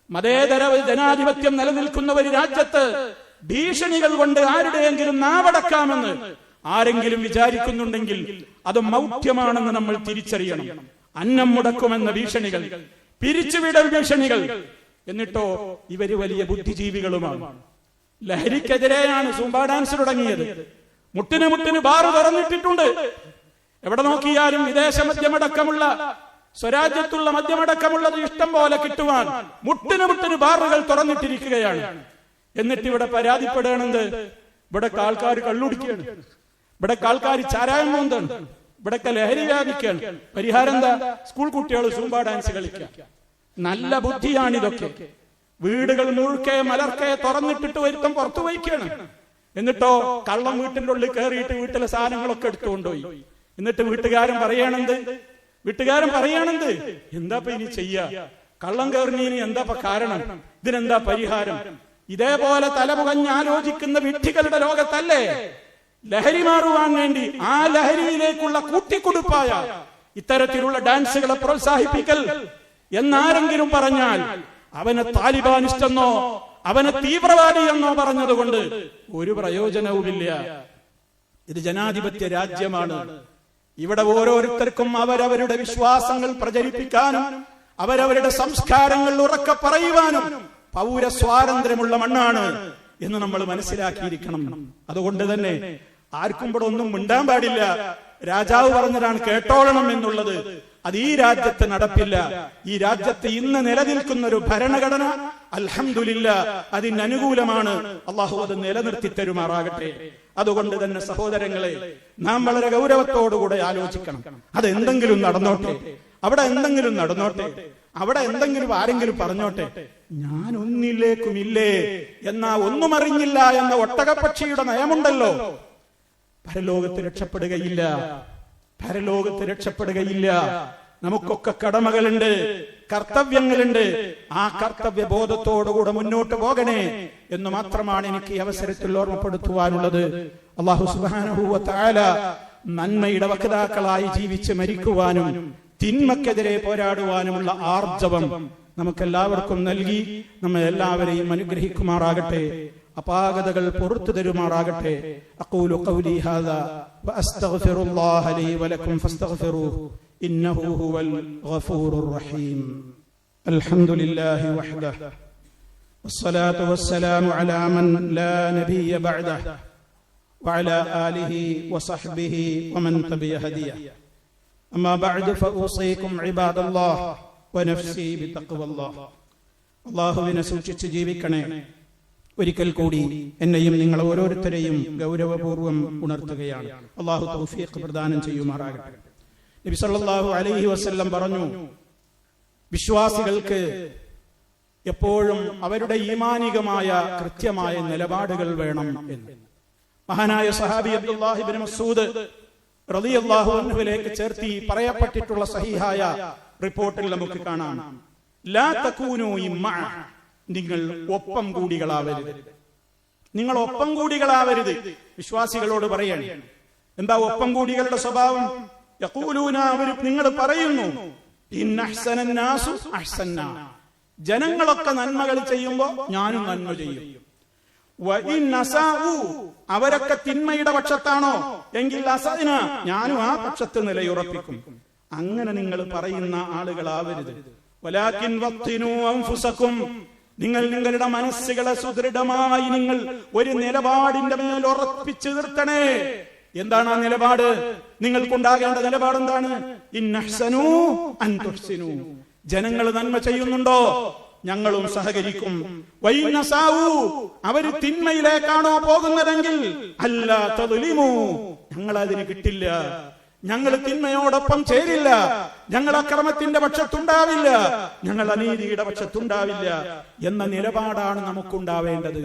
മതേതര ജനാധിപത്യം നിലനിൽക്കുന്ന ഒരു രാജ്യത്ത് ഭീഷണികൾ കൊണ്ട് ആരുടെയെങ്കിലും നാവടക്കാമെന്ന് ആരെങ്കിലും വിചാരിക്കുന്നുണ്ടെങ്കിൽ അത് മൗഢ്യമാണെന്ന് നമ്മൾ തിരിച്ചറിയണം. അന്നം മുടക്കുമെന്ന ഭീഷണികൾ, പിരിച്ചുവിടൽ ഭീഷണികൾ, എന്നിട്ടോ ഇവര് വലിയ ബുദ്ധിജീവികളുമാണ്. ലഹരിക്കെതിരെയാണ് സൂംബ ഡാൻസ് തുടങ്ങിയത്. മുട്ടിന് ബാറ് തുറന്നിട്ടിട്ടുണ്ട്. എവിടെ നോക്കിയാലും വിദേശ മദ്യമടക്കമുള്ള, സ്വരാജ്യത്തുള്ള മദ്യമടക്കമുള്ളത് ഇഷ്ടം പോലെ കിട്ടുവാൻ മുട്ടിന് ബാറുകൾ തുറന്നിട്ടിരിക്കുകയാണ്. എന്നിട്ട് ഇവിടെ പരാതിപ്പെടുകയാണെന്ത്? ഇവിടൊക്കെ ആൾക്കാർ കള്ളുടിക്കുകയാണ്, ഇവിടൊക്കെ ആൾക്കാർ ചാരായം മോന്താണ്, ഇവിടൊക്കെ ലഹരി വ്യാപിക്കുകയാണ്. പരിഹാരം എന്താ? സ്കൂൾ കുട്ടികൾ സൂംബ ഡാൻസ് കളിക്കുക. നല്ല ബുദ്ധിയാണിതൊക്കെ. വീടുകൾ മുഴുക്കെ മലർക്കെ തുറന്നിട്ടിട്ട് ഒരുത്തം പുറത്തു വയ്ക്കുകയാണ്. എന്നിട്ടോ കള്ളം വീട്ടിന്റെ ഉള്ളിൽ കയറിയിട്ട് വീട്ടിലെ സാധനങ്ങളൊക്കെ എടുത്തുകൊണ്ടുപോയി. എന്നിട്ട് വീട്ടുകാരൻ പറയണെന്ത്? എന്താ ഇനി ചെയ്യാ? കള്ളം കയറിനി എന്താ കാരണം? ഇതിനെന്താ പരിഹാരം? ഇതേപോലെ തലമുകഞ്ഞ് ആലോചിക്കുന്ന വിഡ്ഢികളുടെ ലോകത്തല്ലേ ലഹരി മാറുവാൻ വേണ്ടി ആ ലഹരിയിലേക്കുള്ള കൂട്ടിക്കൊടുപ്പായ ഇത്തരത്തിലുള്ള ഡാൻസുകളെ പ്രോത്സാഹിപ്പിക്കൽ എന്നാരെങ്കിലും പറഞ്ഞാൽ അവനെ താലിബാനിസ്റ്റെന്നോ അവനെ തീവ്രവാദി എന്നോ പറഞ്ഞതുകൊണ്ട് ഒരു പ്രയോജനവുമില്ല. ഇത് ജനാധിപത്യ രാജ്യമാണ്. ഇവിടെ ഓരോരുത്തർക്കും അവരവരുടെ വിശ്വാസങ്ങൾ പ്രചരിപ്പിക്കാനും അവരവരുടെ സംസ്കാരങ്ങൾ ഉറക്കെ പറയുവാനും പൗരസ്വാതന്ത്ര്യമുള്ള മണ്ണാണ് എന്ന് നമ്മൾ മനസ്സിലാക്കിയിരിക്കണം. അതുകൊണ്ട് തന്നെ ആർക്കും ഇവിടെ ഒന്നും മിണ്ടാൻ പാടില്ല. രാജാവ് പറഞ്ഞതാണ് കേട്ടോളണം എന്നുള്ളത്. അത് ഈ രാജ്യത്ത് നടപ്പില്ല. ഈ രാജ്യത്ത് ഇന്ന് നിലനിൽക്കുന്ന ഒരു ഭരണഘടന അൽഹംദുലില്ലാഹ് അതിന് അനുകൂലമാണ്. അള്ളാഹു അത് നിലനിർത്തി തരുമാറാകട്ടെ. അതുകൊണ്ട് തന്നെ സഹോദരങ്ങളെ, നാം വളരെ ഗൗരവത്തോടുകൂടെ ആലോചിക്കണം. അതെന്തെങ്കിലും നടന്നോട്ടെ, അവിടെ എന്തെങ്കിലും നടന്നോട്ടെ, അവിടെ എന്തെങ്കിലും ആരെങ്കിലും പറഞ്ഞോട്ടെ, ഞാൻ ഒന്നിലേക്കുമില്ലേ എന്നാ ഒന്നും അറിഞ്ഞില്ല എന്ന ഒട്ടകപ്പക്ഷിയുടെ നയമുണ്ടല്ലോ, പരലോകത്ത് രക്ഷപ്പെടുകയില്ല. നമുക്കൊക്കെ കടമകളുണ്ട്, കർത്തവ്യങ്ങളുണ്ട്. ആ കർത്തവ്യ ബോധത്തോടുകൂടെ മുന്നോട്ട് പോകണേ എന്ന് മാത്രമാണ് എനിക്ക് ഈ അവസരത്തിൽ ഓർമ്മപ്പെടുത്തുവാനുള്ളത്. അല്ലാഹു സുബ്ഹാനഹു വ തആല നന്മയുടെ വക്താക്കളായി ജീവിച്ച് മരിക്കുവാനും തിന്മക്കെതിരെ പോരാടുവാനുമുള്ള ആർജവം നമുക്കെല്ലാവർക്കും നൽകി നമ്മെ എല്ലാവരെയും അനുഗ്രഹിക്കുമാറാകട്ടെ. അപാകതകൾ പുറത്തു തരുമാറാകട്ടെ. അഖൂലു ഖൗലി ഹാദാ വഅസ്തഗ്ഫിറുല്ലാഹ ലീ വലക്കും ഫസ്തഗ്ഫിറൂഹു ഇന്നഹു ഹുവൽ ഗഫൂറുർ റഹീം. അൽഹംദുലില്ലാഹി വഹ്ദഹു വസ്സലാത്തു വസ്സലാമു അലാ മൻ ലാ നബിയ്യ ബഅദഹു വഅലാ ആലിഹി വസഹ്ബിഹി വമൻ തബിഅ ഹദിയഹു. അമ്മാ ബഅദു ഫഊസീകും ഇബാദല്ലാഹ് വനഫ്സി ബിതഖ്വല്ലാഹ്. അല്ലാഹുവിനെ സൂക്ഷിച്ച് ജീവിക്കണേ. ഒരിക്കൽ കൂടി എന്നെയും നിങ്ങൾ ഓരോരുത്തരെയും ഗൗരവപൂർവ്വം ഉണർത്തുകയാണ്. അല്ലാഹു തൗഫീഖ് പ്രദാനം ചെയ്യുമാറാകട്ടെ. നബി സല്ലല്ലാഹു അലൈഹി വസല്ലം പറഞ്ഞു, വിശ്വാസികൾക്ക് എപ്പോഴും അവരുടെ ഈമാനികമായ കൃത്യമായ നിലപാടുകൾ വേണം എന്ന്. മഹാനായ സഹാബി അബ്ദുല്ലാഹി ഇബ്നു മസ്ഊദ് റളിയല്ലാഹു അൻഹുവിലേക്ക് ചേർത്തി പറയപ്പെട്ടിട്ടുള്ള സഹീഹായ റിപ്പോർട്ടിൽ നമുക്ക് കാണാം, ലാ തകൂനു ഇമ്മാ, നിങ്ങൾ ഒപ്പം കൂടികളാവരുത്. വിശ്വാസികളോട് പറയാണ്. എന്താ ഒപ്പം കൂടികളുടെ സ്വഭാവം? യഖൂലൂന, നിങ്ങൾ പറയുന്നു, ഇന്നഹ്സനന്നാസു അഹ്സന്നാ, ജനങ്ങളൊക്കെ നന്മകൾ ചെയ്യുമ്പോ ഞാനും നന്മ ചെയ്യും. അവരൊക്കെ തിന്മയുടെ പക്ഷത്താണോ എങ്കിൽ അസഅന, ഞാനും ആ പക്ഷത്ത് നിലയുറപ്പിക്കും. അങ്ങനെ നിങ്ങൾ പറയുന്ന ആളുകളാവരുത്. വലാകിൻ വഖ്തിനൂ അൻഫുസകും, നിങ്ങൾ നിങ്ങളുടെ മനസ്സുകളെ സുദൃഢമായി നിങ്ങൾ ഒരു നിലപാടിന്റെ മേൽ ഉറപ്പിച്ചു നിർത്തണേ. എന്താണ് ആ നിലപാട്? നിങ്ങൾക്കുണ്ടാകേണ്ട നിലപാട് എന്താണ്? ഇന്നഹ്സനൂ അൻ തുഹ്സിനൂ, ജനങ്ങൾ നന്മ ചെയ്യുന്നുണ്ടോ ഞങ്ങളും സഹകരിക്കും. വൈനസാവൂ, അവർ തിന്മയിലേക്കാണോ പോകുന്നതെങ്കിൽ അല്ലാ തദ്ലിമൂ, ഞങ്ങൾ അതിന് കിട്ടില്ല, ഞങ്ങൾ തിന്മയോടൊപ്പം ചേരില്ല, ഞങ്ങൾ അക്രമത്തിന്റെ പക്ഷത്തുണ്ടാവില്ല, ഞങ്ങൾ അനീതിയുടെ പക്ഷത്തുണ്ടാവില്ല എന്ന നിലപാടാണ് നമുക്കുണ്ടാവേണ്ടത്.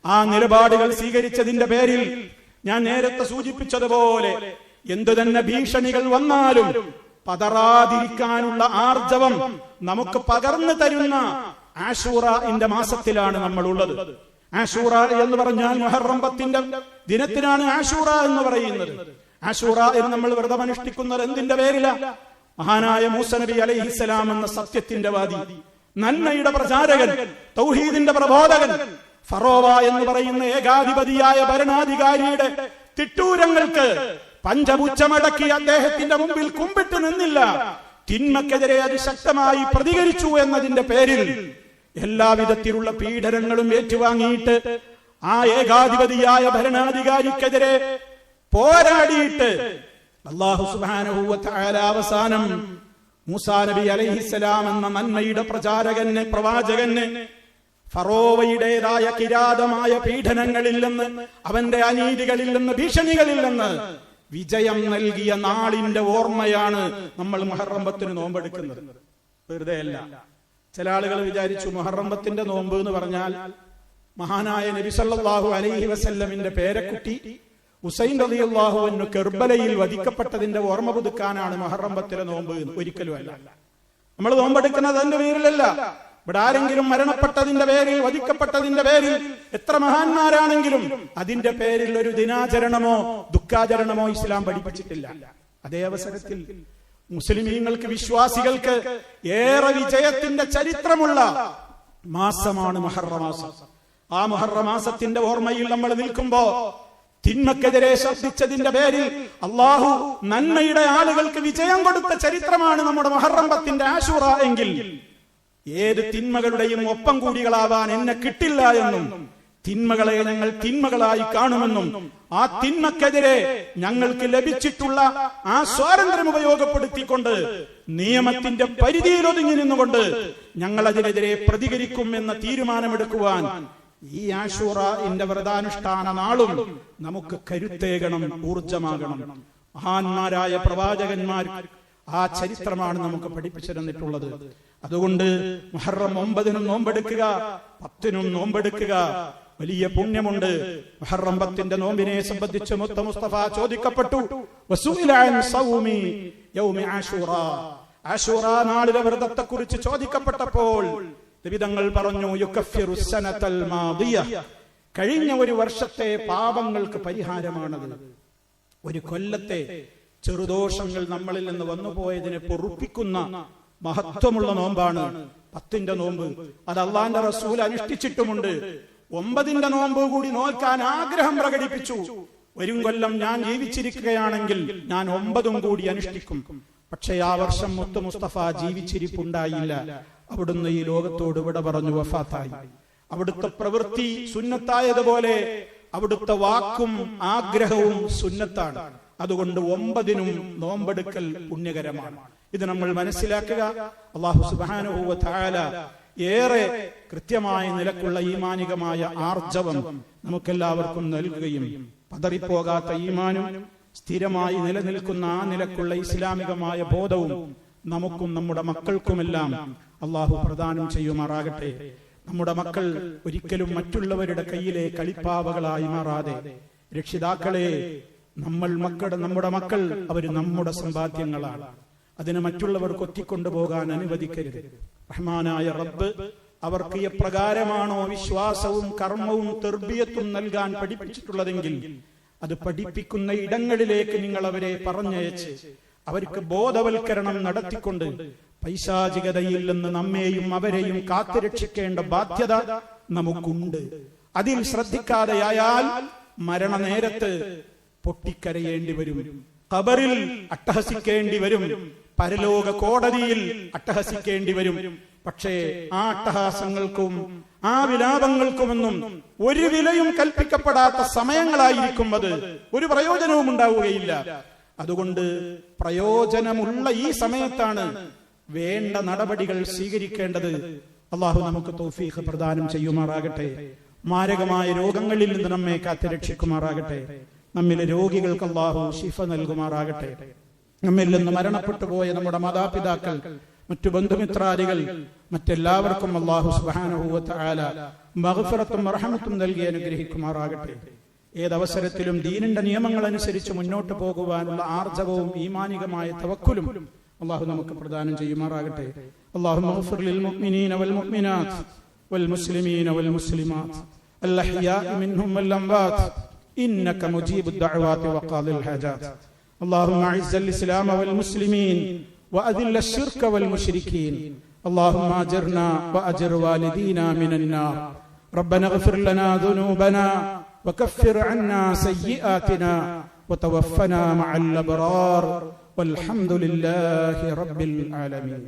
ആ നിലപാടുകൾ സ്വീകരിച്ചതിന്റെ പേരിൽ ഞാൻ നേരത്തെ സൂചിപ്പിച്ചതുപോലെ എന്തു തന്നെ ഭീഷണികൾ വന്നാലും പതറാതിരിക്കാനുള്ള ആർജവം നമുക്ക് പകർന്നു തരുന്ന ആശൂറയുടെ മാസത്തിലാണ് നമ്മൾ ഉള്ളത്. ആശൂറ എന്ന് പറഞ്ഞാൽ മുഹറം 10 ദിനത്തിനാണ് ആശൂറ എന്ന് പറയുന്നത്. ആശൂറ എന്ന് നമ്മൾ വ്രതം അനുഷ്ഠിക്കുന്നത് എന്തിന്റെ പേരില? മഹാനായ മൂസ നബി അലൈഹിസ്സലാം എന്ന സത്യത്തിന്റെ വാദി, നന്മയുടെ പ്രചാരകൻ, തൗഹീദിന്റെ പ്രബോധകൻ, ഫറോവ എന്ന് പറയുന്ന ഏകാധിപതിയായ ഭരണാധികാരിയുടെ തിട്ടൂരങ്ങൾക്ക് പഞ്ചപുച്ഛമടക്കി അദ്ദേഹത്തിന്റെ മുമ്പിൽ കുമ്പിട്ട് നിന്നില്ല. തിന്മക്കെതിരെ അതിശക്തമായി പ്രതികരിച്ചു എന്നതിന്റെ പേരിൽ എല്ലാവിധത്തിലുള്ള പീഡനങ്ങളും ഏറ്റുവാങ്ങിയിട്ട് ആ ഏകാധിപതിയായ ഭരണാധികാരിക്കെതിരെ പോരാടിയിട്ട് അല്ലാഹു സുബ്ഹാനഹു വ തആല അവസാനം മൂസാ നബി അലൈഹിസ്സലാം എന്ന നന്മയുടെ പ്രചാരകന്, പ്രവാചകന് ഫറോവയുടേതായ കിരാതമായ പീഡനങ്ങളിൽ നിന്ന്, അവന്റെ അനീതികളിൽ നിന്ന്, ഭീഷണികളിൽ നിന്ന് വിജയം നൽകിയ നാളിന്റെ ഓർമ്മയാണ് നമ്മൾ മുഹറം 10 നോമ്പെടുക്കുന്നത്. വെറുതെ അല്ല. ചില ആളുകൾ വിചാരിച്ചു മുഹറം 10 നോമ്പ് എന്ന് പറഞ്ഞാൽ മഹാനായ നബി സല്ലല്ലാഹു അലൈഹി വസല്ലമിന്റെ പേരക്കുട്ടി ഹുസൈൻ റളിയല്ലാഹു അൻഹു കർബലയിൽ വധിക്കപ്പെട്ടതിന്റെ ഓർമ്മ പുതുക്കാനാണ് മുഹറം 10 നോമ്പ്. ഒരിക്കലും അല്ല. നമ്മൾ നോമ്പെടുക്കുന്നത് അതിന്റെ പേരിലല്ല. ഇവിടെ ആരെങ്കിലും മരണപ്പെട്ടതിന്റെ പേരിൽ, വധിക്കപ്പെട്ടതിന്റെ പേരിൽ, എത്ര മഹാന്മാരാണെങ്കിലും അതിന്റെ പേരിൽ ഒരു ദിനാചരണമോ ദുഃഖാചരണമോ ഇസ്ലാം പഠിപ്പിച്ചിട്ടില്ല. അതേ അവസരത്തിൽ മുസ്ലിമീങ്ങൾക്ക്, വിശ്വാസികൾക്ക് ഏറെ വിജയത്തിന്റെ ചരിത്രമുള്ള മാസമാണ് മുഹറം മാസം. ആ മുഹറം മാസത്തിന്റെ ഓർമ്മയിൽ നമ്മൾ നിൽക്കുമ്പോ തിന്മക്കെതിരെ ശബ്ദിച്ചതിന്റെ പേരിൽ അള്ളാഹു നന്മയുടെ ആളുകൾക്ക് വിജയം കൊടുത്ത ചരിത്രമാണ് നമ്മുടെ മുഹറം 10 ആശൂറ എങ്കിൽ, ഏത് തിന്മകളുടെയും ഒപ്പം കൂടികളാവാൻ എന്നെ കിട്ടില്ല എന്നും, തിന്മകളെ ഞങ്ങൾ തിന്മകളായി കാണുമെന്നും, ആ തിന്മക്കെതിരെ ഞങ്ങൾക്ക് ലഭിച്ചിട്ടുള്ള ആ സ്വാതന്ത്ര്യം ഉപയോഗപ്പെടുത്തിക്കൊണ്ട് നിയമത്തിന്റെ പരിധിയിൽ ഒതുങ്ങി നിന്നുകൊണ്ട് ഞങ്ങൾ അതിനെതിരെ പ്രതികരിക്കും എന്ന തീരുമാനമെടുക്കുവാൻ ഈ ആശൂറയുടെ വ്രതാനുഷ്ഠാന നാളും നമുക്ക് കരുത്തേകണം, ഊർജമാകണം. മഹാന്മാരായ പ്രവാചകന്മാർ ആ ചരിത്രമാണ് നമുക്ക് പഠിപ്പിച്ചു തന്നിട്ടുള്ളത്. അതുകൊണ്ട് മുഹറം 9 നോമ്പെടുക്കുക, 10 നോമ്പെടുക്കുക. വലിയ പുണ്യമുണ്ട്. മുഹറം 10 നോമ്പിനെ സംബന്ധിച്ച് മുത്ത മുസ്തഫ ചോദിക്കപ്പെട്ടു. ആശൂറ നാളിലെ വ്രതത്തെ കുറിച്ച് ചോദിക്കപ്പെട്ടപ്പോൾ നബിതങ്ങൾ പറഞ്ഞു, യുകഫിറു സനതൽ മാദിയ, കഴിഞ്ഞ ഒരു വർഷത്തെ പാപങ്ങൾക്ക് പരിഹാരമാണത്. ഒരു കൊല്ലത്തെ ചെറുദോഷങ്ങൾ നമ്മളിൽ നിന്ന് വന്നുപോയതിനെ പൊറുപ്പിക്കുന്ന മഹത്വമുള്ള നോമ്പാണ് 10 നോമ്പ്. അത് അള്ളാന്റെ റസൂൽ അനുഷ്ഠിച്ചിട്ടുമുണ്ട്. 9 നോമ്പ് കൂടി നോൽക്കാൻ ആഗ്രഹം പ്രകടിപ്പിച്ചു. വരും കൊല്ലം ഞാൻ ജീവിച്ചിരിക്കുകയാണെങ്കിൽ ഞാൻ 9 കൂടി അനുഷ്ഠിക്കും. പക്ഷേ ആ വർഷം മുത്ത് മുസ്തഫ ജീവിച്ചിരിപ്പുണ്ടായില്ല. അവിടുന്ന് ഈ ലോകത്തോട് വിട പറഞ്ഞു വഫാത്തായി. അവിടുത്തെ പ്രവൃത്തി സുന്നത്തായതുപോലെ അവിടുത്തെ വാക്കും ആഗ്രഹവും സുന്നത്താണ്. അതുകൊണ്ട് 9 നോമ്പെടുക്കൽ പുണ്യകരമാണ്. ഇത് നമ്മൾ മനസ്സിലാക്കുക. അല്ലാഹു സുബ്ഹാനഹു വ തആല ഏറെ കൃത്യമായ നിലക്കുള്ള ഈമാനികമായ ആർജവം നമുക്കെല്ലാവർക്കും നൽകുകയും പതറിപ്പോകാത്ത ഈമാനും സ്ഥിരമായി നിലനിൽക്കുന്ന ആ നിലക്കുള്ള ഇസ്ലാമികമായ ബോധവും നമുക്കും നമ്മുടെ മക്കൾക്കുമെല്ലാം അല്ലാഹു പ്രദാനം ചെയ്യുമാറാകട്ടെ. നമ്മുടെ മക്കൾ ഒരിക്കലും മറ്റുള്ളവരുടെ കയ്യിലെ കളിപ്പാവകളായി മാറാതെ, രക്ഷിതാക്കളെ, നമ്മുടെ മക്കൾ അവര് നമ്മുടെ സമ്പാദ്യങ്ങളാണ്. അതിനെ മറ്റുള്ളവർ കൊത്തിക്കൊണ്ടുപോകാൻ അനുവദിക്കരുത്. റഹ്മാനായ റബ്ബ് അവർക്ക് എപ്രകാരമാണോ വിശ്വാസവും കർമ്മവും തർബിയത്തും നൽകാൻ പഠിപ്പിച്ചിട്ടുള്ളതെങ്കിൽ അത് പഠിപ്പിക്കുന്ന ഇടങ്ങളിലേക്ക് നിങ്ങൾ അവരെ പറഞ്ഞയച്ച് അവർക്ക് ബോധവൽക്കരണം നടത്തിക്കൊണ്ട് പൈശാചികതയിൽ നിന്ന് നമ്മെയും അവരെയും കാത്തുരക്ഷിക്കേണ്ട ബാധ്യത നമുക്കുണ്ട്. അതിൽ ശ്രദ്ധിക്കാതെയായാൽ മരണനേരത്ത് പൊട്ടിക്കരയേണ്ടി വരും, ഖബറിൽ അട്ടഹസിക്കേണ്ടി വരും, പരലോക കോടതിയിൽ അട്ടഹസിക്കേണ്ടി വരും. പക്ഷേ ആ അട്ടഹാസങ്ങൾക്കും ആ വിലാപങ്ങൾക്കുമൊന്നും ഒരു വിലയും കൽപ്പിക്കപ്പെടാത്ത സമയങ്ങളായിരിക്കും. അത് ഒരു പ്രയോജനവും ഉണ്ടാവുകയില്ല. അതുകൊണ്ട് പ്രയോജനമുള്ള ഈ സമയത്താണ് വേണ്ട നടപടികൾ സ്വീകരിക്കേണ്ടത്. അള്ളാഹു നമുക്ക് തൗഫീഖ് പ്രദാനം ചെയ്യുമാറാകട്ടെ. മാരകമായ രോഗങ്ങളിൽ നിന്ന് നമ്മെ കാത്തുരക്ഷിക്കുമാറാകട്ടെ. നമ്മിലെ രോഗികൾക്ക് അള്ളാഹു ശിഫ നൽകുമാറാകട്ടെ. നമ്മിൽ നിന്ന് മരണപ്പെട്ടു പോയ നമ്മുടെ മാതാപിതാക്കൾ, മറ്റു ബന്ധുമിത്രാദികൾ, മറ്റെല്ലാവർക്കും അള്ളാഹു സുബ്ഹാനഹു വ തആല മഗ്ഫിറത്തും റഹ്മത്തും നൽകി അനുഗ്രഹിക്കുമാറാകട്ടെ. ഏതവസരത്തിലും ദീനിന്റെ നിയമങ്ങൾ അനുസരിച്ച് മുന്നോട്ട് പോകുവാനുള്ള ആർജവവും ഈമാനികമായ തവക്കുലും അള്ളാഹു നമുക്ക് പ്രദാനം ചെയ്യുമാറാകട്ടെ. അല്ലാഹുമ്മ ഗ്ഫിർ ലിൽ മുഅ്മിനീന വൽ മുഅ്മിനാത്ത് വൽ മുസ്ലിമീന വൽ മുസ്ലിമാത്ത് الأحياء منهم والأموات إنك مجيب الدعوات وقاضي الحاجات. اللهم أعز الإسلام والمسلمين وأذل الشرك والمشركين. اللهم أجرنا وأجر والدينا من النار. ربنا اغفر لنا ذنوبنا وكفر عنا سيئاتنا وتوفنا مع الأبرار والحمد لله رب العالمين.